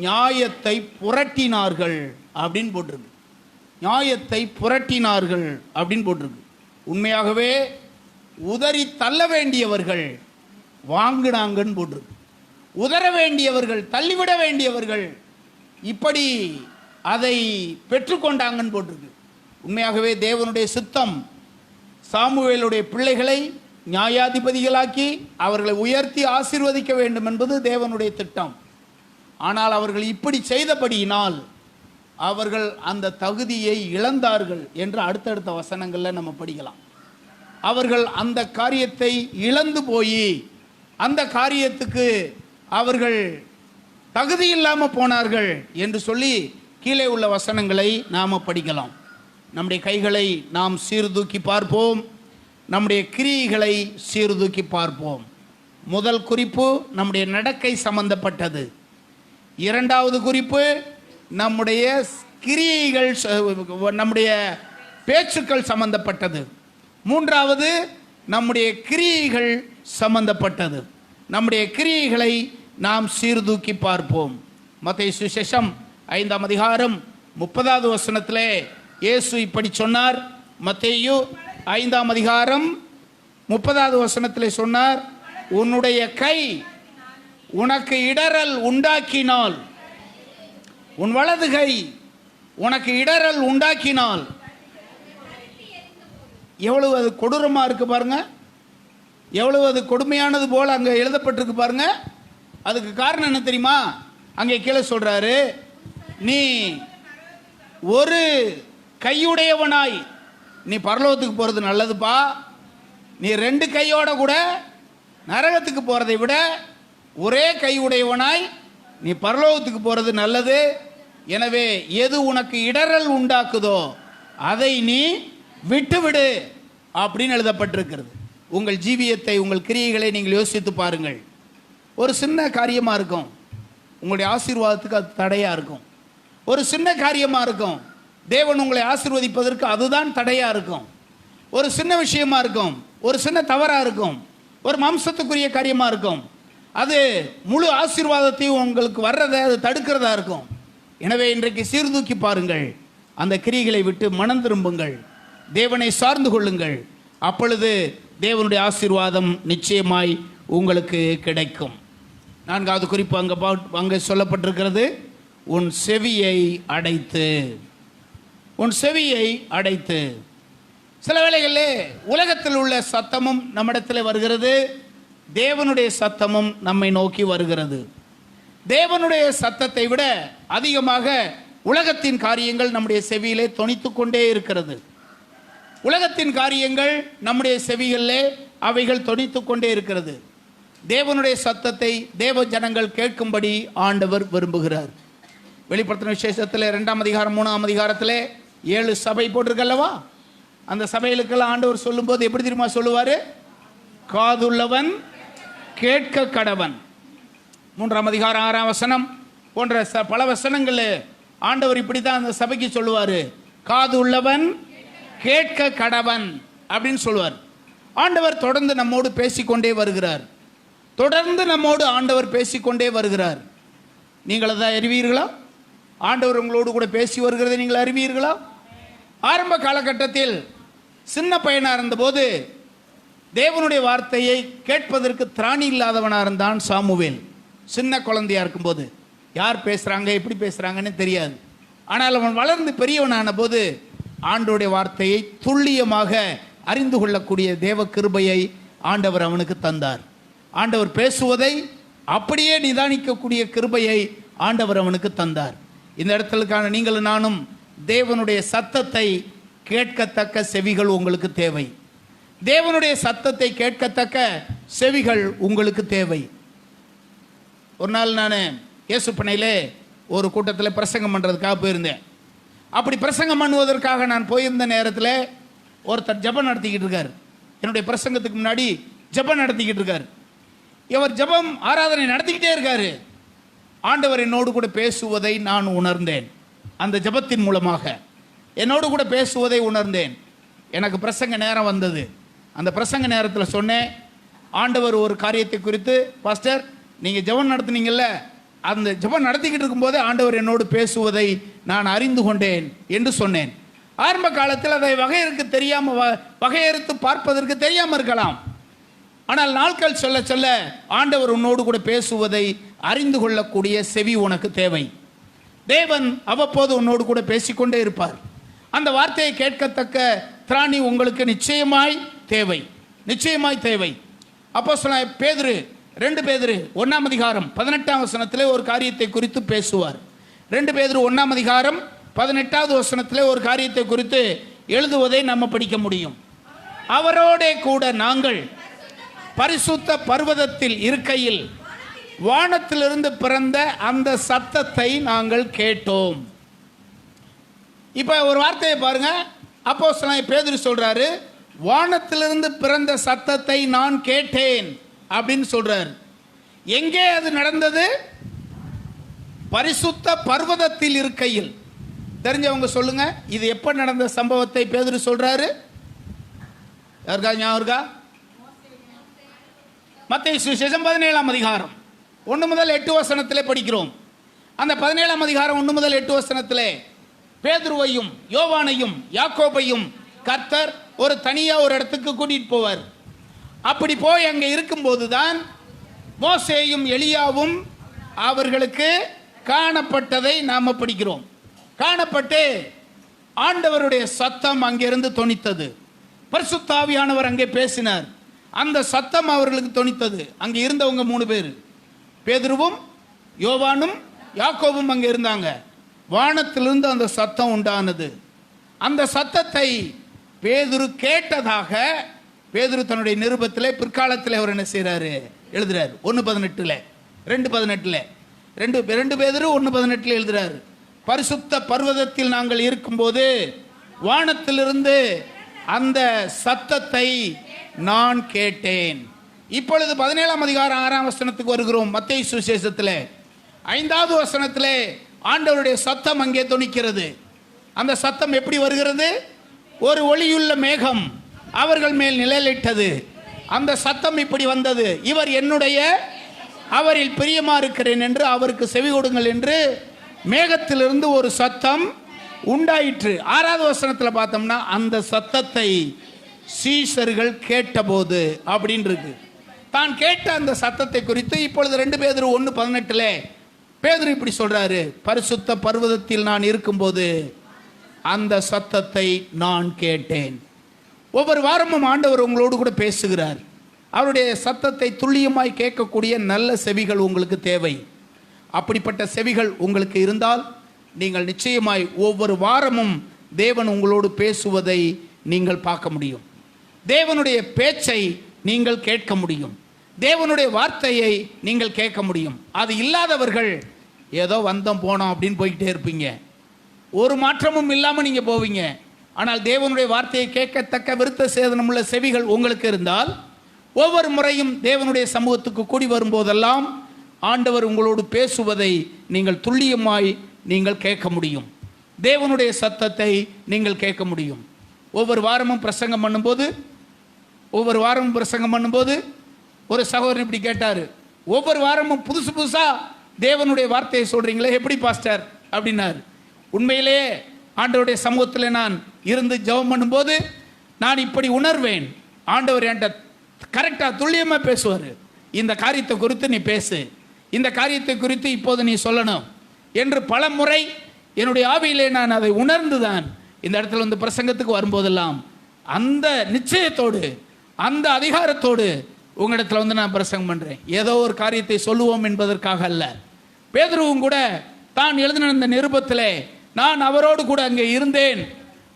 நியாயத்தை புரட்டினார்கள் அப்படின்னு போட்டிருக்கு. நியாயத்தை புரட்டினார்கள் அப்படின்னு போட்டிருக்கு. உண்மையாகவே உதறி தள்ள வேண்டியவர்கள் வாங்கினாங்கன்னு போட்டிருக்கு. உதற வேண்டியவர்கள், தள்ளிவிட வேண்டியவர்கள் இப்படி அதை பெற்றுக்கொண்டாங்கன்னு போட்டிருக்கு. உண்மையாகவே தேவனுடைய சித்தம் சாமுவேலுடைய பிள்ளைகளை நியாயாதிபதிகளாக்கி அவர்களை உயர்த்தி ஆசீர்வதிக்க வேண்டும் என்பது தேவனுடைய திட்டம். ஆனால் அவர்கள் இப்படி செய்தபடியினால் அவர்கள் அந்த தகுதியை இழந்தார்கள் என்று அடுத்தடுத்த வசனங்களில் நம்ம படிக்கலாம். அவர்கள் அந்த காரியத்தை இழந்து போய் அந்த காரியத்துக்கு அவர்கள் தகுதி இல்லாமல் போனார்கள் என்று சொல்லி கீழே உள்ள வசனங்களை நாம் படிக்கலாம். நம்முடைய கைகளை நாம் சீர்தூக்கி பார்ப்போம். நம்முடைய கிரியைகளை சீர்தூக்கி பார்ப்போம். முதல் குறிப்பு நம்முடைய நடக்கை சம்பந்தப்பட்டது. இரண்டாவது குறிப்பு நம்முடைய கிரியைகள், நம்முடைய பேச்சுக்கள் சம்பந்தப்பட்டது. மூன்றாவது நம்முடைய கிரியைகள் சம்பந்தப்பட்டது. நம்முடைய கிரியைகளை நாம் சீர்தூக்கி பார்ப்போம். மத்தேயு சுவிசேஷம் 5ஆம் அதிகாரம் 30வது வசனத்திலே இயேசு இப்படி சொன்னார். மத்தேயு 5ஆம் அதிகாரம் 30வது வசனத்திலே சொன்னார், உன்னுடைய கை உனக்கு இடறல் உண்டாக்கினால், உன் வலது கை உனக்கு இடறல் உண்டாக்கினால், எவ்வளவு அது கொடூரமா இருக்கு பாருங்க. எவ்வளவு அது கொடுமையானது போல அங்க எழுதப்பட்டிருக்கு பாருங்க. அதுக்கு காரணம் என்ன தெரியுமா? அங்கே கீழே சொல்றாரு, நீ ஒரு கையுடையவனாய் நீ பரலோகத்துக்கு போறது நல்லதுப்பா. நீ 2 கையோட கூட நரகத்துக்கு போறதை விட ஒரே கையுடையவனாய் நீ பரலோகத்துக்கு போறது நல்லது. எனவே எது உனக்கு இடறல் உண்டாக்குதோ அதை நீ விட்டுவிடு அப்படின்னு எழுதப்பட்டிருக்கிறது. உங்கள் ஜீவியத்தை, உங்கள் கிரியைகளை நீங்கள் யோசித்து பாருங்கள். ஒரு சின்ன காரியமாக இருக்கும், உங்களுடைய ஆசீர்வாதத்துக்கு அது தடையாக இருக்கும். ஒரு சின்ன காரியமாக இருக்கும், தேவன் உங்களை ஆசீர்வதிப்பதற்கு அதுதான் தடையாக இருக்கும். ஒரு சின்ன விஷயமா இருக்கும், ஒரு சின்ன தவறாக இருக்கும், ஒரு மாம்சத்துக்குரிய காரியமாக இருக்கும், அது முழு ஆசீர்வாதத்தையும் உங்களுக்கு வர்றதை அது தடுக்கிறதா இருக்கும். எனவே இன்றைக்கு சீர்தூக்கி பாருங்கள். அந்த கிரியைகளை விட்டு மனம் திரும்புங்கள், தேவனை சார்ந்து கொள்ளுங்கள். அப்பொழுது தேவனுடைய ஆசீர்வாதம் நிச்சயமாய் உங்களுக்கு கிடைக்கும். 4வது குறிப்பு அங்கே சொல்லப்பட்டிருக்கிறது, உன் செவியை அடைத்து. உன் செவியை அடைத்து. சில வேளைகளிலே உலகத்தில் உள்ள சத்தமும் நம்மிடத்தில் வருகிறது, தேவனுடைய சத்தமும் நம்மை நோக்கி வருகிறது. தேவனுடைய சத்தத்தை விட அதிகமாக உலகத்தின் காரியங்கள் நம்முடைய செவியிலே தொனித்து கொண்டே இருக்கிறது. உலகத்தின் காரியங்கள் நம்முடைய செவிகளிலே அவைகள் தொனித்து கொண்டே இருக்கிறது. தேவனுடைய சத்தத்தை தேவ ஜனங்கள் கேட்கும்படி ஆண்டவர் விரும்புகிறார். வெளிப்படுத்தின விசேஷத்தில் 2ஆம் அதிகாரம் 3ஆம் அதிகாரத்தில் 7 சபை போட்டிருக்கல்லவா? அந்த சபைகளுக்கெல்லாம் ஆண்டவர் சொல்லும்போது எப்படி தெரியுமா சொல்லுவார்? காதுள்ளவன் கேட்க கடவன். 3ஆம் அதிகாரம் 6ஆம் வசனம் போன்ற பல வசனங்கள் ஆண்டவர் இப்படி தான் அந்த சபைக்கு சொல்லுவார், காது உள்ளவன் கேட்க கடவன் அப்படின்னு சொல்லுவார். ஆண்டவர் தொடர்ந்து நம்மோடு பேசிக்கொண்டே வருகிறார். தொடர்ந்து நம்மோடு ஆண்டவர் பேசிக்கொண்டே வருகிறார். நீங்கள் அதை அறிவீர்களா? ஆண்டவர் உங்களோடு கூட பேசி வருகிறதை நீங்கள் அறிவீர்களா? ஆரம்ப காலகட்டத்தில் சின்ன பையனாக இருந்தபோது தேவனுடைய வார்த்தையை கேட்பதற்கு திராணி இல்லாதவனாக இருந்தான் சாமுவேல். சின்ன குழந்தையா இருக்கும்போது யார் பேசுகிறாங்க எப்படி பேசுகிறாங்கன்னு தெரியாது. ஆனால் அவன் வளர்ந்து பெரியவனான போது ஆண்டவருடைய வார்த்தையை துல்லியமாக அறிந்து கொள்ளக்கூடிய தேவ கிருபையை ஆண்டவர் அவனுக்கு தந்தார். ஆண்டவர் பேசுவதை அப்படியே நிதானிக்கக்கூடிய கிருபையை ஆண்டவர் அவனுக்கு தந்தார். இந்த இடத்துக்கான நீங்களும் நானும் தேவனுடைய சத்தத்தை கேட்கத்தக்க செவிகள் உங்களுக்கு தேவை. தேவனுடைய சத்தத்தை கேட்கத்தக்க செவிகள் உங்களுக்கு தேவை. ஒரு நாள் நான் இயேசுப்பனையிலே ஒரு கூட்டத்தில் பிரசங்கம் பண்ணுறதுக்காக போயிருந்தேன். அப்படி பிரசங்கம் பண்ணுவதற்காக நான் போயிருந்த நேரத்தில் ஒருத்தர் ஜெபம் நடத்திக்கிட்டு இருக்கார். என்னுடைய பிரசங்கத்துக்கு முன்னாடி ஜெபம் நடத்திக்கிட்டு இருக்கார். இவர் ஜெபம் ஆராதனை நடத்திக்கிட்டே இருக்காரு. ஆண்டவர் என்னோடு கூட பேசுவதை நான் உணர்ந்தேன். அந்த ஜெபத்தின் மூலமாக என்னோடு கூட பேசுவதை உணர்ந்தேன். எனக்கு பிரசங்க நேரம் வந்தது. அந்த பிரசங்க நேரத்தில் சொன்னேன், ஆண்டவர் ஒரு காரியத்தை குறித்து, பாஸ்டர் நீங்கள் ஜெபம் நடத்துனீங்கல்ல, அந்த ஜெபம் நடத்திக்கிட்டு இருக்கும்போது ஆண்டவர் என்னோடு பேசுவதை நான் அறிந்து கொண்டேன் என்று சொன்னேன். ஆரம்ப காலத்தில் அதை வகையறுத்து பார்ப்பதற்கு தெரியாமல் இருக்கலாம். ஆனால் நாட்கள் சொல்ல சொல்ல ஆண்டவர் உன்னோடு கூட பேசுவதை அறிந்து கொள்ளக்கூடிய செவி உனக்கு தேவை. தேவன் அவ்வப்போது உன்னோடு கூட பேசிக்கொண்டே இருப்பார். அந்த வார்த்தையை கேட்கத்தக்க திராணி உங்களுக்கு நிச்சயமாய் தேவை, நிச்சயமாய் தேவை. அப்போஸ்தலனாகிய பேதுரு 2 பேதுரு 1ஆம் அதிகாரம் 18ஆம் வசனத்திலே ஒரு காரியத்தை குறித்து பேசுவார். 2 பேதுரு 1ஆம் அதிகாரம் 18வது வசனத்திலே ஒரு காரியத்தை குறித்து எழுதுவதை நம்ம படிக்க முடியும். அவரோடே கூட நாங்கள் பரிசுத்த பர்வதத்தில் இருக்கையில் வானத்திலிருந்து பிறந்த அந்த சத்தத்தை நாங்கள் கேட்டோம். இப்போ ஒரு வார்த்தையை பாருங்க. அப்போஸ்தலனாகிய பேதுரு சொல்றாரு, வானத்திலிருந்து பிறந்த சத்தத்தை நான் கேட்டேன் அப்படின்னு சொல்றாரு. எங்கே அது நடந்தது? பரிசுத்த பர்வதத்தில் இருக்கையில். தெரிஞ்சவங்க சொல்லுங்க, இது எப்ப நடந்த சம்பவத்தை பேதுரு சொல்றாரு? யாருக்கா ஞாபகம் இருக்கா? மத்தேயு சுவிசேஷம் 17ஆம் அதிகாரம் 1 முதல் 8 வசனத்திலே படிக்கிறோம். அந்த 17ஆம் அதிகாரம் 1 முதல் 8 வசனத்திலே பேதுருவையும் யோவானையும் யாக்கோபையும் கர்த்தர் ஒரு தனியா ஒரு இடத்துக்கு கூட்டிட்டு போவார். அப்படி போய் அங்கே இருக்கும்போது தான் மோசேயும் எலியாவும் அவர்களுக்கு காணப்பட்டதை நாம படிக்கிறோம். காணப்பட்டு ஆண்டவருடைய சத்தம் அங்கிருந்து தொனித்தது. பரிசுத்த ஆவியானவர் அங்கே பேசினார். அந்த சத்தம் அவர்களுக்கு தொனித்தது. அங்கே இருந்தவங்க 3 பேர், பேதுருவும் யோவானும் யாக்கோபும் அங்கே இருந்தாங்க. வானத்திலிருந்து அந்த சத்தம் உண்டானது. அந்த சத்தத்தை பேதுரு கேட்டதாக பேதுரு தன்னுடைய நிருபத்திலே பிற்காலத்தில் அவர் என்ன செய்கிறாரு? எழுதுறாரு. 1:18 2:18 2 பேதுரு 1:18 எழுதுறாரு. பரிசுத்த பர்வதத்தில் நாங்கள் இருக்கும்போது வானத்திலிருந்து அந்த சத்தத்தை நான் கேட்டேன். இப்பொழுது 17ஆம் அதிகாரம் 6ஆம் வசனத்துக்கு வருகிறோம். மத்தேயு சுவிசேஷத்தில் 5வது வசனத்திலே ஆண்டவருடைய சத்தம் அங்கே தொனிக்கிறது. அந்த சத்தம் எப்படி வருகிறது? ஒரு ஒளியுள்ள மேகம் அவர்கள் மேல் நிழலிட்டது. அந்த சத்தம் இப்படி வந்தது, இவர் என்னுடைய, அவரில் பிரியமா இருக்கிறேன் என்று அவருக்கு செவி கொடுங்கள் என்று மேகத்திலிருந்து ஒரு சத்தம் உண்டாயிற்று. 6வது வசனத்தில் பார்த்தோம்னா அந்த சத்தத்தை சீஷர்கள் கேட்டபோது அப்படின்னு இருக்கு. தான் கேட்ட அந்த சத்தத்தை குறித்து இப்பொழுது 2 பேதுரு 1:18 பேதுரு இப்படி சொல்றாரு, பரிசுத்த பர்வதத்தில் நான் இருக்கும்போது அந்த சத்தத்தை நான் கேட்டேன். ஒவ்வொரு வாரமும் ஆண்டவர் உங்களோடு கூட பேசுகிறார். அவருடைய சத்தத்தை துல்லியமாய் கேட்கக்கூடிய நல்ல செவிகள் உங்களுக்கு தேவை. அப்படிப்பட்ட செவிகள் உங்களுக்கு இருந்தால் நீங்கள் நிச்சயமாய் ஒவ்வொரு வாரமும் தேவன் உங்களோடு பேசுவதை நீங்கள் பார்க்க முடியும். தேவனுடைய பேச்சை நீங்கள் கேட்க முடியும். தேவனுடைய வார்த்தையை நீங்கள் கேட்க முடியும். அது இல்லாதவர்கள் ஏதோ வந்தோம் போனோம் அப்படின்னு போய்கிட்டே இருப்பீங்க. ஒரு மாற்றமும் இல்லாமல் நீங்கள் போவீங்க. ஆனால் தேவனுடைய வார்த்தையை கேட்கத்தக்க விருத்த சேதனமுள்ள செவிகள் உங்களுக்கு இருந்தால் ஒவ்வொரு முறையும் தேவனுடைய சமூகத்துக்கு கூடி வரும்போதெல்லாம் ஆண்டவர் உங்களோடு பேசுவதை நீங்கள் துல்லியமாய் நீங்கள் கேட்க முடியும். தேவனுடைய சத்தத்தை நீங்கள் கேட்க முடியும். ஒவ்வொரு வாரமும் பிரசங்கம் பண்ணும்போது ஒரு சகோதரன் இப்படி கேட்டார், ஒவ்வொரு வாரமும் புதுசு புதுசாக தேவனுடைய வார்த்தையை சொல்கிறீங்களே, எப்படி பாஸ்டர் அப்படின்னாரு. உண்மையிலேயே ஆண்டவருடைய சமூகத்தில் நான் இருந்து ஜெபம் பண்ணும்போது நான் இப்படி உணர்வேன், ஆண்டவர் என்கிட்ட கரெக்டாக துல்லியமாக பேசுவார். இந்த காரியத்தை குறித்து நீ பேசு, இந்த காரியத்தை குறித்து இப்போது நீ சொல்லணும் என்று பல முறை என்னுடைய ஆவியிலே நான் அதை உணர்ந்துதான் இந்த இடத்துல வந்து பிரசங்கத்துக்கு வரும்போதெல்லாம் அந்த நிச்சயத்தோடு அந்த அதிகாரத்தோடு உங்களிடத்தில் வந்து நான் பிரசங்கம் பண்ணுறேன். ஏதோ ஒரு காரியத்தை சொல்லுவோம் என்பதற்காக அல்ல. பேதுருவும் கூட தான் எழுதின இந்த நிருபத்திலே நான் அவரோடு கூட அங்கே இருந்தேன்,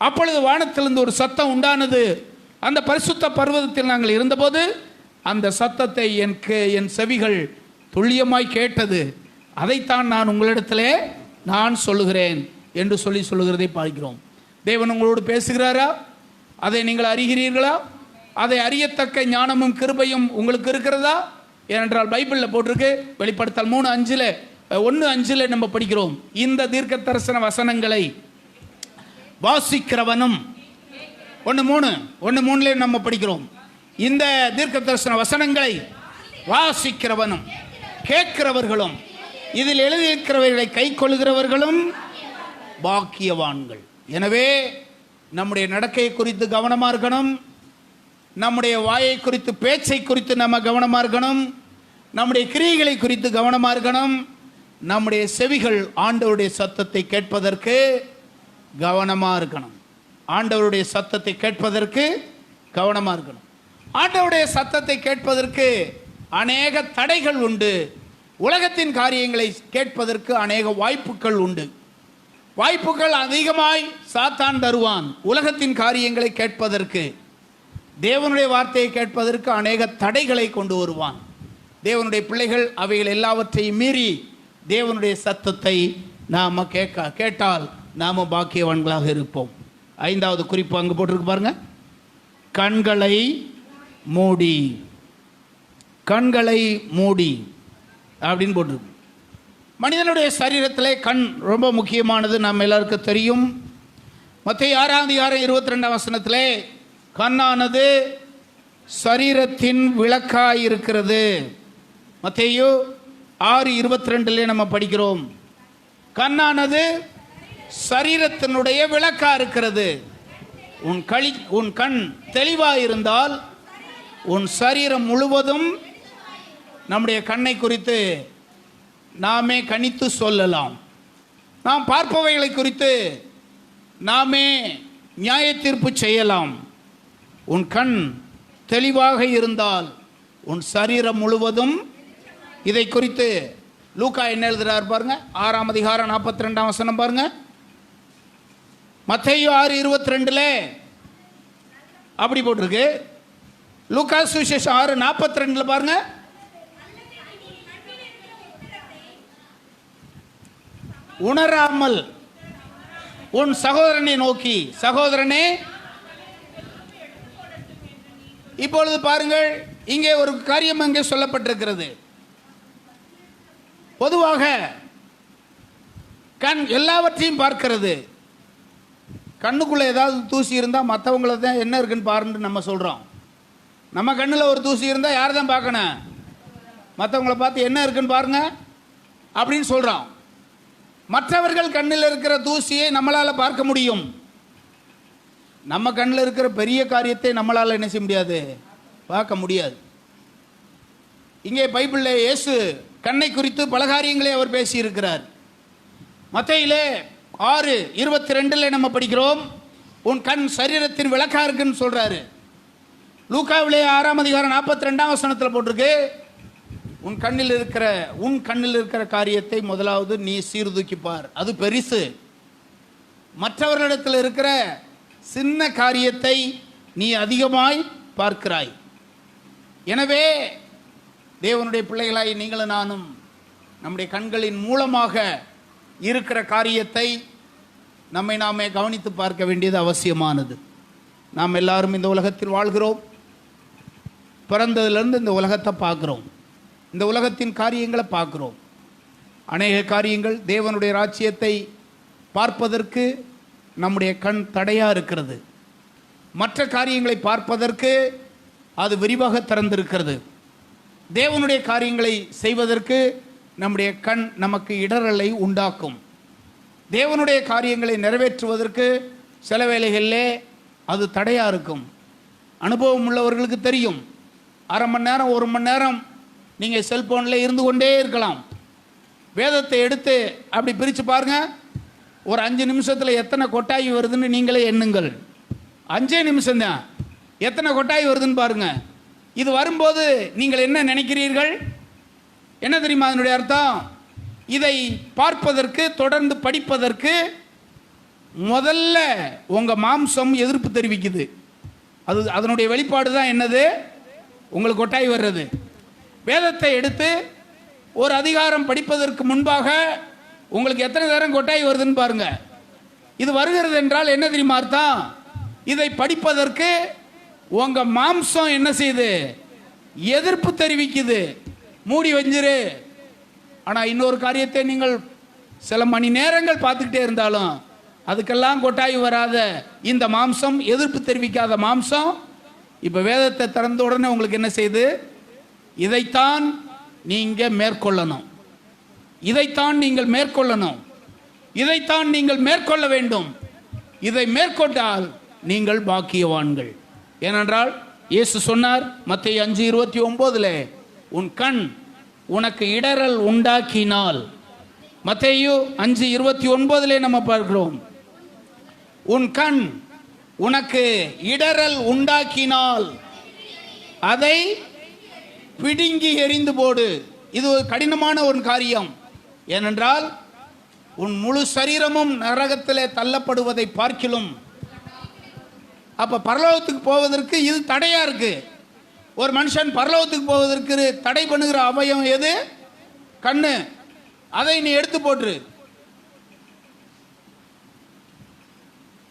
அப்பொழுது வானத்திலிருந்து ஒரு சத்தம் உண்டானது, அந்த பரிசுத்த பர்வதத்தில் நாங்கள் இருந்தபோது அந்த சத்தத்தை என் செவிகள் துல்லியமாய் கேட்டது, அதைத்தான் நான் உங்களிடத்திலே நான் சொல்லுகிறேன் என்று சொல்லுகிறதை பார்க்கிறோம். தேவன் உங்களோடு பேசுகிறாரா? அதை நீங்கள் அறிகிறீர்களா? அதை அறியத்தக்க ஞானமும் கிருபையும் உங்களுக்கு இருக்கிறதா? ஏனென்றால் பைபிளில் போட்டிருக்கு, வெளிப்படுத்தல் 1:5 நம்ம படிக்கிறோம், இந்த தீர்க்க தரிசன வசனங்களை வாசிக்கிறவனும் 1:3 நம்ம படிக்கிறோம், இந்த தீர்க்க தரிசன வசனங்களை வாசிக்கிறவனும் கேட்கிறவர்களும் இதில் எழுதியிருக்கிறவர்களை கை கொள்கிறவர்களும் பாக்கியவான்கள். எனவே நம்முடைய நடக்கையை குறித்து கவனமாக இருக்கணும், நம்முடைய வாயை குறித்து பேச்சை குறித்து நம்ம கவனமாக இருக்கணும், நம்முடைய கிரியைகளை குறித்து கவனமாக இருக்கணும், நம்முடைய செவிகள் ஆண்டவருடைய சத்தத்தை கேட்பதற்கு கவனமாக இருக்கணும். ஆண்டவருடைய சத்தத்தை கேட்பதற்கு கவனமாக இருக்கணும். ஆண்டவருடைய சத்தத்தை கேட்பதற்கு அநேக தடைகள் உண்டு. உலகத்தின் காரியங்களை கேட்பதற்கு அநேக வாய்ப்புகள் உண்டு. வாய்ப்புகள் அதிகமாய் சாத்தான் தருவான். உலகத்தின் காரியங்களை கேட்பதற்கு, தேவனுடைய வார்த்தையை கேட்பதற்கு அநேக தடைகளை கொண்டு வருவான். தேவனுடைய பிள்ளைகள் அவைகள் எல்லாவற்றையும் மீறி தேவனுடைய சத்தத்தை நாம் கேட்டால் நாம் பாக்கியவான்களாக இருப்போம். 5வது குறிப்பு அங்கு போட்டிருக்கு பாருங்க, கண்களை மூடி, கண்களை மூடி அப்படின்னு போட்டிருக்கு. மனிதனுடைய சரீரத்திலே கண் ரொம்ப முக்கியமானது, நம்ம எல்லாருக்கும் தெரியும். மத்தேயு 6:22 கண்ணானது சரீரத்தின் விளக்காய் இருக்கிறது. மத்தேயு 6:22 நம்ம படிக்கிறோம், கண்ணானது சரீரத்தினுடைய விளக்கா இருக்கிறது. உன் கண் தெளிவாக இருந்தால் உன் சரீரம் முழுவதும், நம்முடைய கண்ணை குறித்து நாமே கணித்து சொல்லலாம். நாம் பார்ப்பவைகளை குறித்து நாமே நியாய தீர்ப்பு செய்யலாம். உன் கண் தெளிவாக இருந்தால் உன் சரீரம் முழுவதும். இதை குறித்து லூக்கா என்ன எழுதுறார் பாருங்க, 6:42 பாருங்க. மத்தேயு 6:22 அப்படி போட்டிருக்கு. லூக்கா சுவிசேஷம் 6:42 பாருங்க, உணராமல் உன் சகோதரனை நோக்கி, சகோதரனே. இப்பொழுது பாருங்கள், இங்கே ஒரு காரியம் அங்கே சொல்லப்பட்டிருக்கிறது. பொதுவாக கண் எல்லாவற்றையும் பார்க்கிறது. கண்ணுக்குள்ளே ஏதாவது தூசி இருந்தால் மற்றவங்கள தான் என்ன இருக்குன்னு பாருன்னு நம்ம சொல்கிறோம். நம்ம கண்ணில் ஒரு தூசி இருந்தால் யார் தான் பார்க்கணும்? மற்றவங்கள பார்த்து என்ன இருக்குன்னு பாருங்க அப்படின்னு சொல்கிறோம். மற்றவர்கள் கண்ணில் இருக்கிற தூசியை நம்மளால் பார்க்க முடியும். நம்ம கண்ணில் இருக்கிற பெரிய காரியத்தை நம்மளால் என்ன செய்ய முடியாது? பார்க்க முடியாது. இங்கே பைபிளில் இயேசு கண்ணை குறித்து பல காரியங்களை அவர் பேசியிருக்கிறார். மத்தேயுவிலே 6:22 நம்ம படிக்கிறோம், உன் கண் சரீரத்தின் விளக்கா இருக்குன்னு சொல்றாரு. லூக்காவிலே 6:42 போட்டிருக்கு, உன் கண்ணில் இருக்கிற காரியத்தை முதலாவது நீ சீர்தூக்கிப்பார், அது பெரிசு. மற்றவர்களிடத்தில் இருக்கிற சின்ன காரியத்தை நீ அதிகமாய் பார்க்கிறாய். எனவே தேவனுடைய பிள்ளைகளாய் நீங்களும் நானும் நம்முடைய கண்களின் மூலமாக இருக்கிற காரியத்தை நம்மை நாமே கவனித்து பார்க்க வேண்டியது அவசியமானது. நாம் எல்லாரும் இந்த உலகத்தில் வாழ்கிறோம். பிறந்ததிலிருந்து இந்த உலகத்தை பார்க்குறோம், இந்த உலகத்தின் காரியங்களை பார்க்குறோம். அநேக காரியங்கள் தேவனுடைய ராஜ்யத்தை பார்ப்பதற்கு நம்முடைய கண் தடையாக இருக்கிறது. மற்ற காரியங்களை பார்ப்பதற்கு அது விரிவாக திறந்திருக்கிறது. தேவனுடைய காரியங்களை செய்வதற்கு நம்முடைய கண் நமக்கு இடரலை உண்டாக்கும். தேவனுடைய காரியங்களை நிறைவேற்றுவதற்கு சில வேளைகளிலே அது தடையாக இருக்கும். அனுபவம் உள்ளவர்களுக்கு தெரியும். 1/2 மணி நேரம் 1 மணி நேரம் நீங்கள் செல்போனில் இருந்து கொண்டே இருக்கலாம். வேதத்தை எடுத்து அப்படி பிரித்து பாருங்க. ஒரு 5 நிமிஷத்தில் எத்தனை கொட்டாய் வருதுன்னு நீங்களே எண்ணுங்கள். 5 நிமிஷம்தான் எத்தனை கொட்டாய் வருதுன்னு பாருங்க. இது வரும்போது நீங்கள் என்ன நினைக்கிறீர்கள்? என்ன தெரியுமா அதனுடைய அர்த்தம்? இதை பார்ப்பதற்கு, தொடர்ந்து படிப்பதற்கு முதல்ல உங்கள் மாம்சம் எதிர்ப்பு தெரிவிக்குது. அதனுடைய வெளிப்பாடு தான் என்னது? உங்களுக்கு கொட்டாய் வர்றது. வேதத்தை எடுத்து ஒரு அதிகாரம் படிப்பதற்கு முன்பாக உங்களுக்கு எத்தனை நேரம் கொட்டாய் வருதுன்னு பாருங்க. இது வருகிறது என்றால் என்ன தெரியுமா அர்த்தம்? இதை படிப்பதற்கு உங்க மாம்சம் என்ன செய்யுது? எதிர்ப்பு தெரிவிக்குது. மூடி வஞ்சிரு. ஆனால் இன்னொரு காரியத்தை நீங்கள் சில மணி நேரங்கள் பார்த்துக்கிட்டே இருந்தாலும் அதுக்கெல்லாம் கொட்டாய் வராத இந்த மாம்சம், எதிர்ப்பு தெரிவிக்காத மாம்சம், இப்போ வேதத்தை திறந்த உடனே உங்களுக்கு என்ன செய்யுது? இதைத்தான் நீங்கள் மேற்கொள்ளணும், இதைத்தான் நீங்கள் மேற்கொள்ளணும், இதைத்தான் நீங்கள் மேற்கொள்ள வேண்டும். இதை மேற்கொண்டால் நீங்கள் பாக்கியவான்கள். ஏனென்றால் இயேசு சொன்னார் மத்தேயு 5:29, உன் கண் உனக்கு இடறல் உண்டாக்கினால். மத்தேயு 5:29 நம்ம பார்க்கிறோம், உன் கண் உனக்கு இடறல் உண்டாக்கினால் அதை பிடுங்கி எறிந்து போடு. இது ஒரு கடினமான ஒரு காரியம். ஏனென்றால் உன் முழு சரீரமும் நரகத்திலே தள்ளப்படுவதை பார்க்கிலும். அப்ப பரலோகத்துக்கு போவதற்கு இது தடையா இருக்கு. ஒரு மனுஷன் பரலோகத்துக்கு போவதற்கு தடை பண்ணுகிற அவயம் எது? கண்ணு. அதை நீ எடுத்து போட்டு.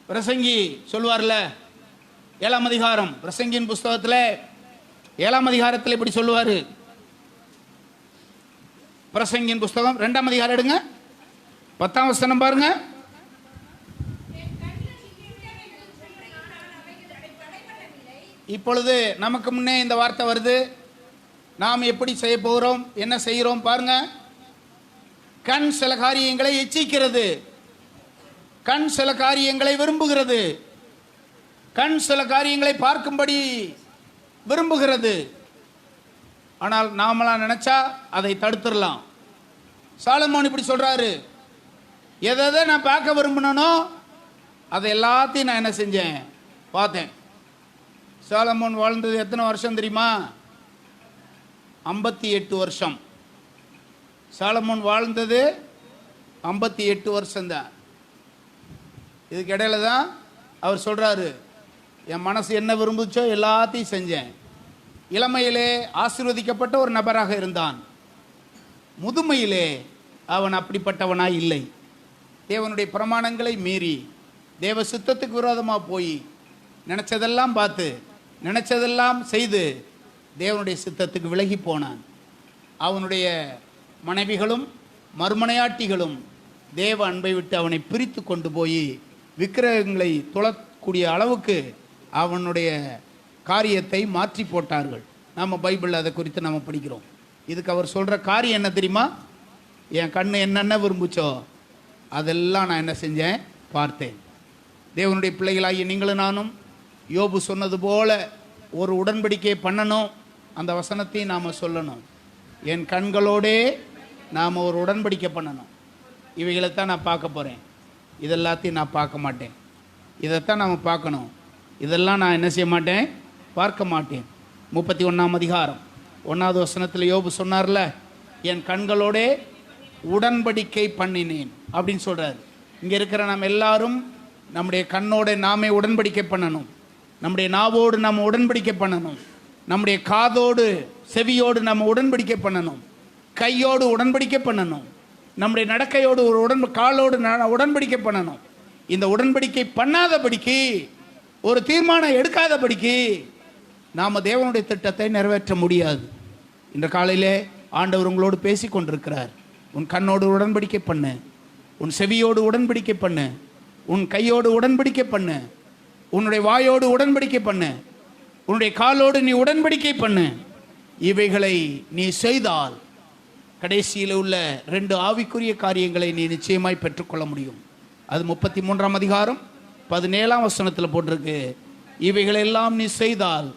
பிரசங்கி சொல்வார்ல, 7ஆம் அதிகாரம், பிரசங்கியின் புஸ்தகத்தில் 7ஆம் அதிகாரத்தில் இப்படி சொல்லுவார். பிரசங்கியின் புஸ்தகம் 2ஆம் அதிகாரம் எடுங்க, 10ஆம் வசனம் பாருங்க. இப்பொழுது நமக்கு முன்னே இந்த வார்த்தை வருது. நாம் எப்படி செய்ய போகிறோம், என்ன செய்கிறோம் பாருங்க. கண் சில காரியங்களை எச்சிக்கிறது, கண் சில காரியங்களை விரும்புகிறது, கண் சில காரியங்களை பார்க்கும்படி விரும்புகிறது. ஆனால் நாமெல்லாம் நினைச்சா அதை தடுத்துடலாம். சாலமோன் இப்படி சொல்றாரு, எதை நான் பார்க்க விரும்பினோ அதை எல்லாத்தையும் நான் என்ன செஞ்சேன்? பார்த்தேன். சாலமோன் வாழ்ந்தது எத்தனை வருஷம் தெரியுமா? 58 வருஷம். சாலமோன் வாழ்ந்தது 58 வருஷம்தான். இதுக்கு இடையில தான் அவர் சொல்றாரு, என் மனசு என்ன விரும்புச்சோ எல்லாத்தையும் செஞ்சேன். இளமையிலே ஆசீர்வதிக்கப்பட்ட ஒரு நபராக இருந்தான். முதுமையிலே அவன் அப்படிப்பட்டவனாய் இல்லை. தேவனுடைய பிரமாணங்களை மீறி தேவ சித்தத்துக்கு விரோதமாக போய் நினைச்சதெல்லாம் பார்த்து நினைச்சதெல்லாம் செய்து தேவனுடைய சித்தத்துக்கு விலகி போனான். அவனுடைய மனைவிகளும் மறுமனையாட்டிகளும் தேவ அன்பை விட்டு அவனை பிரித்து கொண்டு போய் விக்கிரகங்களை தொழக்கூடிய அளவுக்கு அவனுடைய காரியத்தை மாற்றி போட்டார்கள். நம்ம பைபிளில் அதை குறித்து நம்ம படிக்கிறோம். இதுக்கு அவர் சொல்கிற காரியம் என்ன தெரியுமா? என் கண்ணு என்னென்ன விரும்புச்சோ அதெல்லாம் நான் என்ன செஞ்சேன்? பார்த்தேன். தேவனுடைய பிள்ளைகளாகிய நீங்களும் நானும் யோபு சொன்னது போல ஒரு உடன்படிக்கை பண்ணணும். அந்த வசனத்தையும் நாம் சொல்லணும். என் கண்களோடே நாம் ஒரு உடன்படிக்கை பண்ணணும். இவைகளைத்தான் நான் பார்க்க போகிறேன், இதெல்லாத்தையும் நான் பார்க்க மாட்டேன். இதைத்தான் நாம் பார்க்கணும், இதெல்லாம் நான் என்ன செய்ய மாட்டேன்? பார்க்க மாட்டேன். 31ஆம் அதிகாரம் 1வது வசனத்தில் யோபு சொன்னார்ல, என் கண்களோடே உடன்படிக்கை பண்ணினேன் அப்படின்னு சொல்கிறார். இங்கே இருக்கிற நாம் எல்லாரும் நம்முடைய கண்ணோட நாமே உடன்படிக்கை பண்ணணும். நம்முடைய நாவோடு நாம் உடன்படிக்கை பண்ணணும். நம்முடைய காதோடு செவியோடு நம்ம உடன்படிக்கை பண்ணணும். கையோடு உடன்படிக்கை பண்ணணும். நம்முடைய நடக்கையோடு ஒரு காலோடு உடன்படிக்கை பண்ணணும். இந்த உடன்படிக்கை பண்ணாதபடிக்கு, ஒரு தீர்மானம் எடுக்காதபடிக்கு நாம் தேவனுடைய திட்டத்தை நிறைவேற்ற முடியாது. இன்று காலையிலே ஆண்டவர் உங்களோடு பேசி கொண்டிருக்கிறார். உன் கண்ணோடு உடன்படிக்கை பண்ணு, உன் செவியோடு உடன்படிக்கை பண்ணு, உன் கையோடு உடன்படிக்கை பண்ணு, உன்னுடைய வாயோடு உடன்படிக்கை பண்ணு, உன்னுடைய காலோடு நீ உடன்படிக்கை பண்ணு. இவைகளை நீ செய்தால் கடைசியில் உள்ள 2 ஆவிக்குரிய காரியங்களை நீ நிச்சயமாய் பெற்றுக்கொள்ள முடியும். அது 33ஆம் அதிகாரம் 17ஆம் வசனத்தில் போட்டிருக்கு. இவைகளெல்லாம் நீ செய்தால்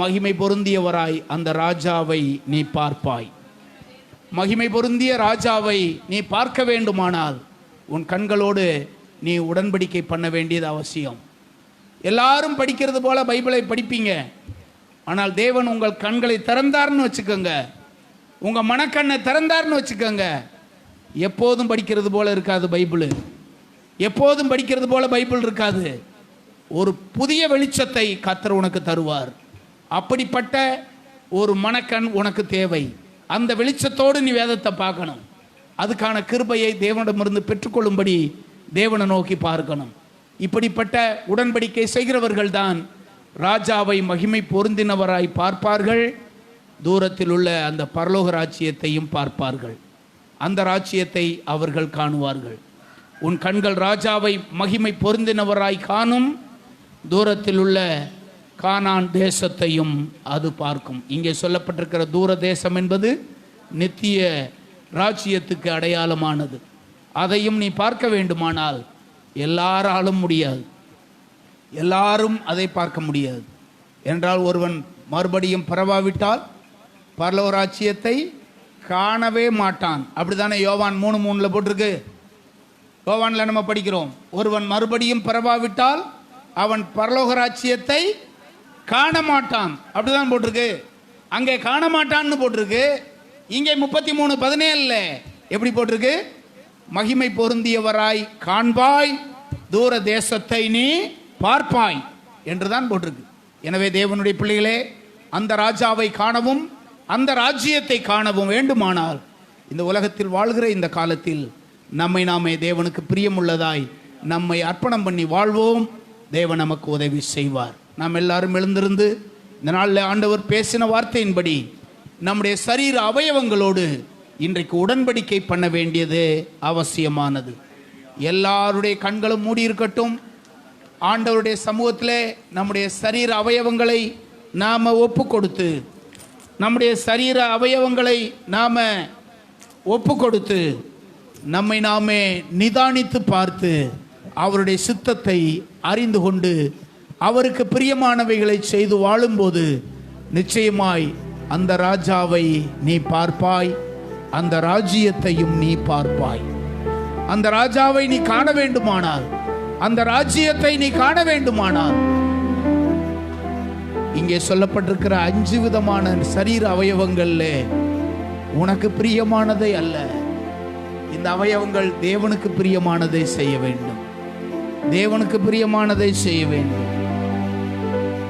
மகிமை பொருந்தியவராய் அந்த ராஜாவை நீ பார்ப்பாய். மகிமை பொருந்திய ராஜாவை நீ பார்க்க வேண்டுமானால் உன் கண்களோடு நீ உடன்படிக்கை பண்ண வேண்டியது அவசியம். எல்லாரும் படிக்கிறது போல பைபிளை படிப்பீங்க, ஆனால் தேவன் உங்கள் கண்களை திறந்தார்னு வச்சுக்கோங்க, உங்கள் மனக்கண்ணை திறந்தார்னு வச்சுக்கோங்க, எப்போதும் படிக்கிறது போல இருக்காது பைபிள். எப்போதும் படிக்கிறது போல பைபிள் இருக்காது. ஒரு புதிய வெளிச்சத்தை கர்த்தர் உனக்கு தருவார். அப்படிப்பட்ட ஒரு மனக்கண் உனக்கு தேவை. அந்த வெளிச்சத்தோடு நீ வேதத்தை பார்க்கணும். அதுக்கான கிருபையை தேவனிடமிருந்து பெற்றுக்கொள்ளும்படி தேவனை நோக்கி பார்க்கணும். இப்படிப்பட்ட உடன்படிக்கை செய்கிறவர்கள் தான் ராஜாவை மகிமை பொருந்தினவராய் பார்ப்பார்கள். தூரத்தில் உள்ள அந்த பரலோக ராஜ்யத்தையும் பார்ப்பார்கள். அந்த ராஜ்யத்தை அவர்கள் காணுவார்கள். உன் கண்கள் ராஜாவை மகிமை பொருந்தினவராய் காணும். தூரத்தில் உள்ள கானான் தேசத்தையும் அது பார்க்கும். இங்கே சொல்லப்பட்டிருக்கிற தூர தேசம் என்பது நித்திய ராஜ்யத்துக்கு அடையாளமானது. அதையும் நீ பார்க்க வேண்டுமானால் எல்லாராலும் முடியாது. எல்லாரும் அதை பார்க்க முடியாது. என்றால் ஒருவன் மறுபடியும் பரவாவிட்டால் பரலோக ராஜ்யத்தை காணவே மாட்டான். அப்படிதானே யோவான் 3:3 போட்டிருக்கு. யோவான்ல நம்ம படிக்கிறோம், ஒருவன் மறுபடியும் பரவாவிட்டால் அவன் பரலோக ராஜ்யத்தை காண மாட்டான். அப்படிதான் போட்டிருக்கு. அங்கே காண மாட்டான்னு போட்டிருக்கு. இங்கே 33:17 எப்படி போட்டிருக்கு? மகிமை பொருந்தியவராய் காண்பாய், தூர தேசத்தை நீ பார்ப்பாய் என்றுதான் போட்டிருக்கு. எனவே தேவனுடைய பிள்ளைகளே, அந்த ராஜாவை காணவும் அந்த ராஜ்யத்தை காணவும் வேண்டுமானால் இந்த உலகத்தில் வாழ்கிற இந்த காலத்தில் நம்மை நாமே தேவனுக்கு பிரியமுள்ளதாய் நம்மை அர்ப்பணம் பண்ணி வாழ்வோம். தேவன் நமக்கு உதவி செய்வார். நாம் எல்லாரும் எழுந்திருந்து இந்த நாளில் ஆண்டவர் பேசின வார்த்தையின்படி நம்முடைய சரீர அவயவங்களோடு இன்றைக்கு உடன்படிக்கை பண்ண வேண்டியது அவசியமானது. எல்லாருடைய கண்களும் மூடி இருக்கட்டும். ஆண்டவருடைய சமூகத்தில் நம்முடைய சரீர அவயவங்களை நாம் ஒப்பு கொடுத்து, நம்முடைய சரீர அவயவங்களை நாம் ஒப்பு கொடுத்து நம்மை நாமே நிதானித்து பார்த்து அவருடைய சித்தத்தை அறிந்து கொண்டு அவருக்கு பிரியமானவைகளை செய்து வாழும்போது நிச்சயமாய் அந்த ராஜாவை நீ பார்ப்பாய், அந்த ராஜ்யத்தையும் நீ பார்ப்பாய். அந்த ராஜாவை நீ காண வேண்டுமானால், அந்த ராஜ்யத்தை நீ காண வேண்டுமானால் இங்கே சொல்லப்பட்டிருக்கிற 5 விதமான சரீர அவயவங்கள்ல உனக்கு பிரியமானதை அல்ல, இந்த அவயவங்கள் தேவனுக்கு பிரியமானதை செய்ய வேண்டும். தேவனுக்கு பிரியமானதை செய்ய வேண்டும்.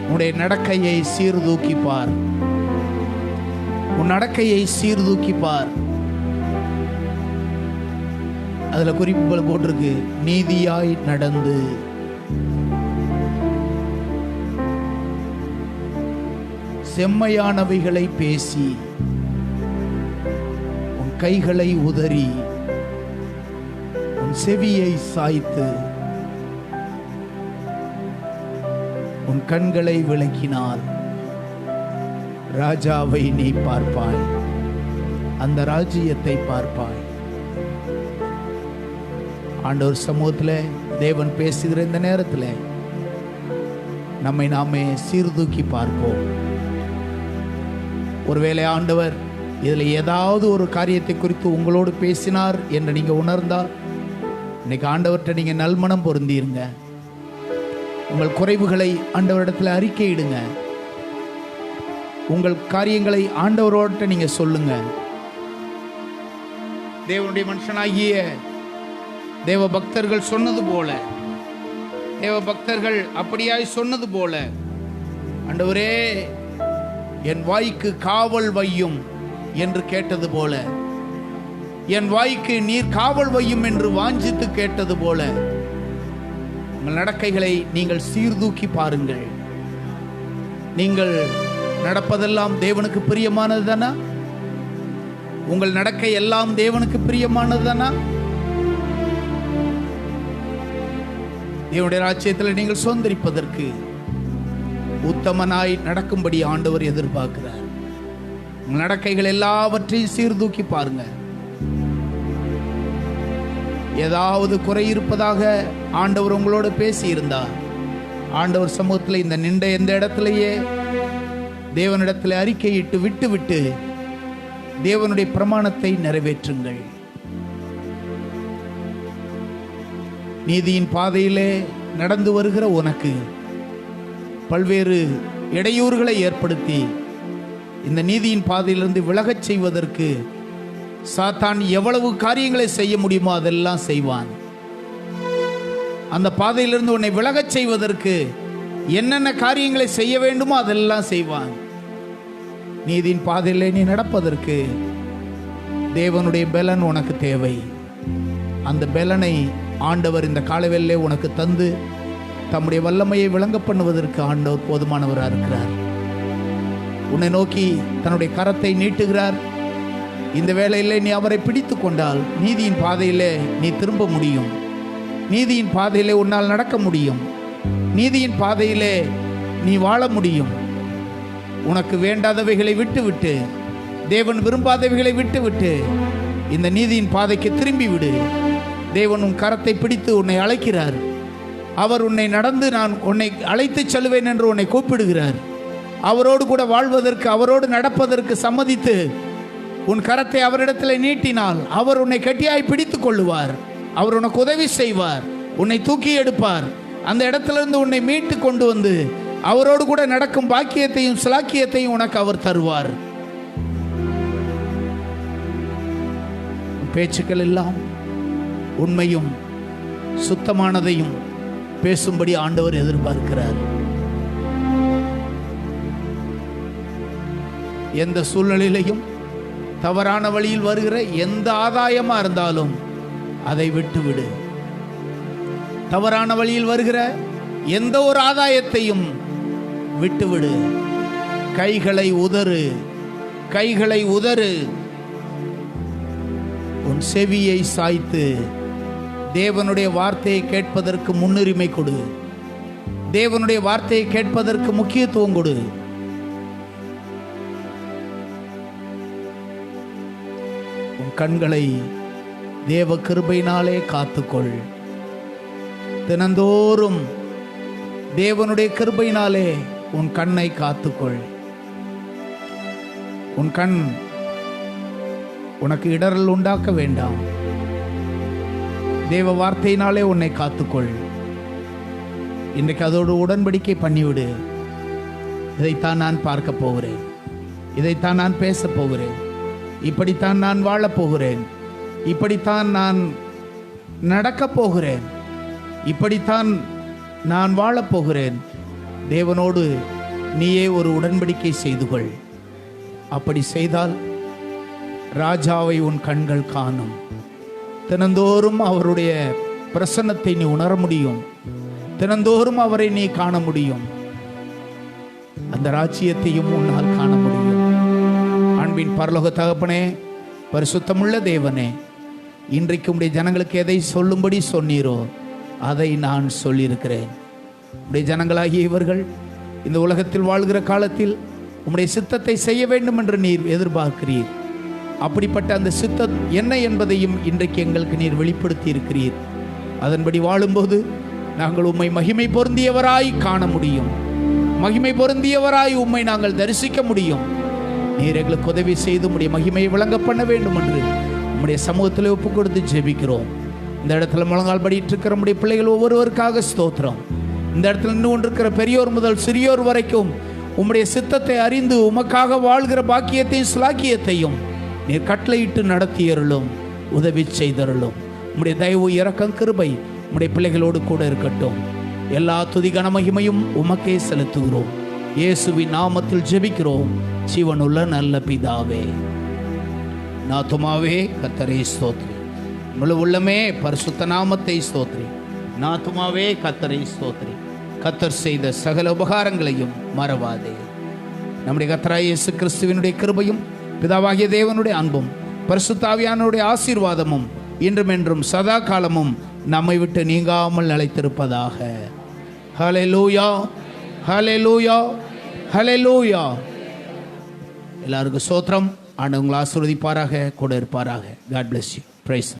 உன்னுடைய நடக்கையை சீர்தூக்கி பார். உன் நடக்கையை சீர்தூக்கி பார். அதுல குறிப்புகள் போட்டிருக்கு, நீதியாய் நடந்து, செம்மையானவைகளை பேசி, உன் கைகளை உதறி, உன் செவியை சாய்த்து, உன் கண்களை விளக்கினால் ராஜாவை நீ பார்ப்பாய், அந்த ராஜ்யத்தை பார்ப்பாய். ஆண்டவர் சமூகத்தில் தேவன் பேசுகிற இந்த நேரத்தில் நம்மை நாமே சீர்தூக்கி பார்ப்போம். ஒருவேளை ஆண்டவர் இதில் ஏதாவது ஒரு காரியத்தை குறித்து உங்களோடு பேசினார் என்று நீங்கள் உணர்ந்தால் இன்னைக்கு ஆண்டவர்கிட்ட நீங்கள் நல்மனம் பொருந்திருங்க. உங்கள் குறைவுகளை ஆண்டவரிடத்தில் அறிக்கையிடுங்க. உங்கள் காரியங்களை ஆண்டவரோட நீங்க சொல்லுங்க. தேவனுடைய மனுஷனாகிய தேவ பக்தர்கள் சொன்னது போல, தேவ பக்தர்கள் அப்படியாய் சொன்னது போல, ஆண்டவரே என் வாய்க்கு காவல் வையும் என்று கேட்டது போல, என் வாய்க்கு நீர் காவல் வையும் என்று வாஞ்சித்து கேட்டது போல, உங்கள் நடக்கைகளை நீங்கள் சீர்தூக்கி பாருங்கள். நீங்கள் நடப்பதெல்லாம் தேவனுக்கு பிரியமானது தானா? உங்கள் நடக்கை எல்லாம் தேவனுக்கு பிரியமானது தானா? தேவனுடைய ராஜ்யத்தில் நீங்கள் சுதந்திரிப்பதற்கு உத்தமனாய் நடக்கும்படி ஆண்டவர் எதிர்பார்க்கிறார். உங்கள் நடக்கைகள் எல்லாவற்றையும் சீர்தூக்கி பாருங்க. ஏதாவது குறை இருப்பதாக ஆண்டவர் உங்களோட பேசி இருந்தார், ஆண்டவர் சமூகத்தில் இந்த நின்ற எந்த இடத்திலேயே தேவனிடத்தில் அறிக்கையிட்டு விட்டு தேவனுடைய பிரமாணத்தை நிறைவேற்றுங்கள். நீதியின் பாதையிலே நடந்து வருகிற உனக்கு பல்வேறு இடையூறுகளை ஏற்படுத்தி இந்த நீதியின் பாதையிலிருந்து விலகச் செய்வதற்கு சாத்தான் எவ்வளவு காரியங்களை செய்ய முடியுமோ அதெல்லாம் செய்வான். அந்த பாதையிலிருந்து உன்னை விலகச் செய்வதற்கு என்னென்ன காரியங்களை செய்ய வேண்டுமோ அதெல்லாம் செய்வான். நீதியின் பாதையிலே நீ நடப்பதற்கு தேவனுடைய பலன் உனக்கு தேவை. அந்த பலனை ஆண்டவர் இந்த காலவெல்லே உனக்கு தந்து தம்முடைய வல்லமையை விளங்க பண்ணுவதற்கு ஆண்டவர் போதுமானவராக இருக்கிறார். உன்னை நோக்கி தன்னுடைய கரத்தை நீட்டுகிறார். இந்த வேளையிலே நீ அவரை பிடித்து கொண்டால் நீதியின் பாதையிலே நீ திரும்ப முடியும். நீதியின் பாதையிலே உன்னால் நடக்க முடியும். நீதியின் பாதையிலே நீ வாழ முடியும். உனக்கு வேண்டாதவைகளை விட்டுவிட்டு, தேவன் விரும்பாதவைகளை விட்டுவிட்டு இந்த நீதியின் பாதைக்கு திரும்பி விடு. தேவன் உன் கரத்தை பிடித்து உன்னை அழைக்கிறார். அவர் உன்னை நடந்து நான் உன்னை அழைத்து செல்வேன் என்று உன்னை கூப்பிடுகிறார். அவரோடு கூட வாழ்வதற்கு, அவரோடு நடப்பதற்கு சம்மதித்து உன் கரத்தை அவரிடத்தில் நீட்டினால் அவர் உன்னை கட்டியாய் பிடித்து கொள்ளுவார். அவர் உனக்கு உதவி செய்வார். உன்னை தூக்கி எடுப்பார். அந்த இடத்திலிருந்து உன்னை மீட்டு கொண்டு வந்து அவரோடு கூட நடக்கும் பாக்கியத்தையும் சிலாக்கியத்தையும் உனக்கு அவர் தருவார். பேச்சுக்கள் எல்லாம் உண்மையும் சுத்தமானதையும் பேசும்படி ஆண்டவர் எதிர்பார்க்கிறார். எந்த சூழ்நிலையிலையும் தவறான வழியில் வருகிற எந்த ஆதாயமா இருந்தாலும் அதை விட்டுவிடு. தவறான வழியில் வருகிற எந்த ஒரு ஆதாயத்தையும் விட்டுவிடு. கைகளை உதறு, கைகளை உதறு. உன் செவியை சாய்த்து தேவனுடைய வார்த்தையை கேட்பதற்கு முன்னுரிமை கொடு. தேவனுடைய வார்த்தையை கேட்பதற்கு முக்கியத்துவம் கொடு. உன் கண்களை தேவ கிருபையினாலே காத்துக்கொள். தினந்தோறும் தேவனுடைய கிருபையினாலே உன் கண்ணை காத்துக்கொள். உன் கண் உனக்கு இடரல் உண்டாக்க வேண்டாம். தேவ வார்த்தையினாலே உன்னை காத்துக்கொள். இன்றைக்கு அதோடு உடன்படிக்கை பண்ணிவிடு. இதைத்தான் நான் பார்க்க போகிறேன், இதைத்தான் நான் பேச போகிறேன், இப்படித்தான் நான் வாழப் போகிறேன், இப்படித்தான் நான் நடக்கப் போகிறேன், இப்படித்தான் நான் வாழப் போகிறேன். தேவனோடு நீயே ஒரு உடன்படிக்கை செய்து கொள். அப்படி செய்தால் ராஜாவை உன் கண்கள் காணும். தினந்தோறும் அவருடைய பிரசன்னத்தை நீ உணர முடியும். தினந்தோறும் அவரை நீ காண முடியும். அந்த ராஜ்யத்தையும் உன்னால் காண முடியும். அன்பின் பரலோக தகப்பனே, பரிசுத்தமுள்ள தேவனே, இன்றைக்கு உம்முடைய ஜனங்களுக்கு எதை சொல்லும்படி சொன்னீரோ அதை நான் சொல்லியிருக்கிறேன். உம்முடைய ஜனங்களாகிய இவர்கள் இந்த உலகத்தில் வாழ்கிற காலத்தில் உம்முடைய சித்தத்தை செய்ய வேண்டும் என்று நீர் எதிர்பார்க்கிறீர். அப்படிப்பட்ட அந்த சித்தம் என்ன என்பதையும் இன்றைக்கு எங்களுக்கு நீர் வெளிப்படுத்தி இருக்கிறீர். அதன்படி வாழும்போது நாங்கள் உம்மை மகிமை பொருந்தியவராய் காண முடியும். மகிமை பொருந்தியவராய் உம்மை நாங்கள் தரிசிக்க முடியும். நீர் எங்களுக்கு உதவி செய்து உம்முடைய மகிமையை விளங்க பண்ண வேண்டும் என்று உம்முடைய சமூகத்தில் ஒப்பு கொடுத்து ஜெபிக்கிறோம். இந்த இடத்துல முழங்கால் படிட்டு இருக்கிற நம்முடைய பிள்ளைகள் ஒவ்வொருவருக்காக ஸ்தோத்திரம். இந்த இடத்துல நின்று கொண்டிருக்கிற பெரியோர் முதல் சிறியோர் வரைக்கும் உம்முடைய சித்தத்தை அறிந்து உமக்காக வாழ்கிற பாக்கியத்தையும் சுலாக்கியத்தையும் நீர் கட்டளையிட்டு நடத்தியருளும், உதவி செய்தருளும். உம்முடைய தயவு, இரக்கம், கிருபை உம்முடைய பிள்ளைகளோடு கூட இருக்கட்டும். எல்லா துதி கனமகிமையும் உமக்கே செலுத்துகிறோம். இயேசுவின் நாமத்தில் ஜெபிக்கிறோம் ஜீவனுள்ள நல்ல பிதாவே. நாத்துமாவே கர்த்தரை ஸ்தோத்திரி, முழு உள்ளமே பரிசுத்த நாமத்தை ஸ்தோத்திரி. நாத்துமாவே கர்த்தரை ஸ்தோத்திரி. கர்த்தர் செய்த சகல உபகாரங்களையும் மறவாதே. நம்முடைய கர்த்தராகிய இயேசு கிறிஸ்துவினுடைய கிருபையும் பிதாவாகிய தேவனுடைய அன்பும் பரிசுத்த ஆவியானவருடைய ஆசீர்வாதமும் இன்றும் என்றும் சதா காலமும் நம்மை விட்டு நீங்காமல் நிலைத்திருப்பதாக. ஹல்லேலூயா, ஹல்லேலூயா, ஹல்லேலூயா. எல்லாருக்கும் ஸ்தோத்திரம். ஆண்டவர் உங்களை ஆசீர்வதிப்பாராக, கூட இருப்பாராக. God bless you. Praise.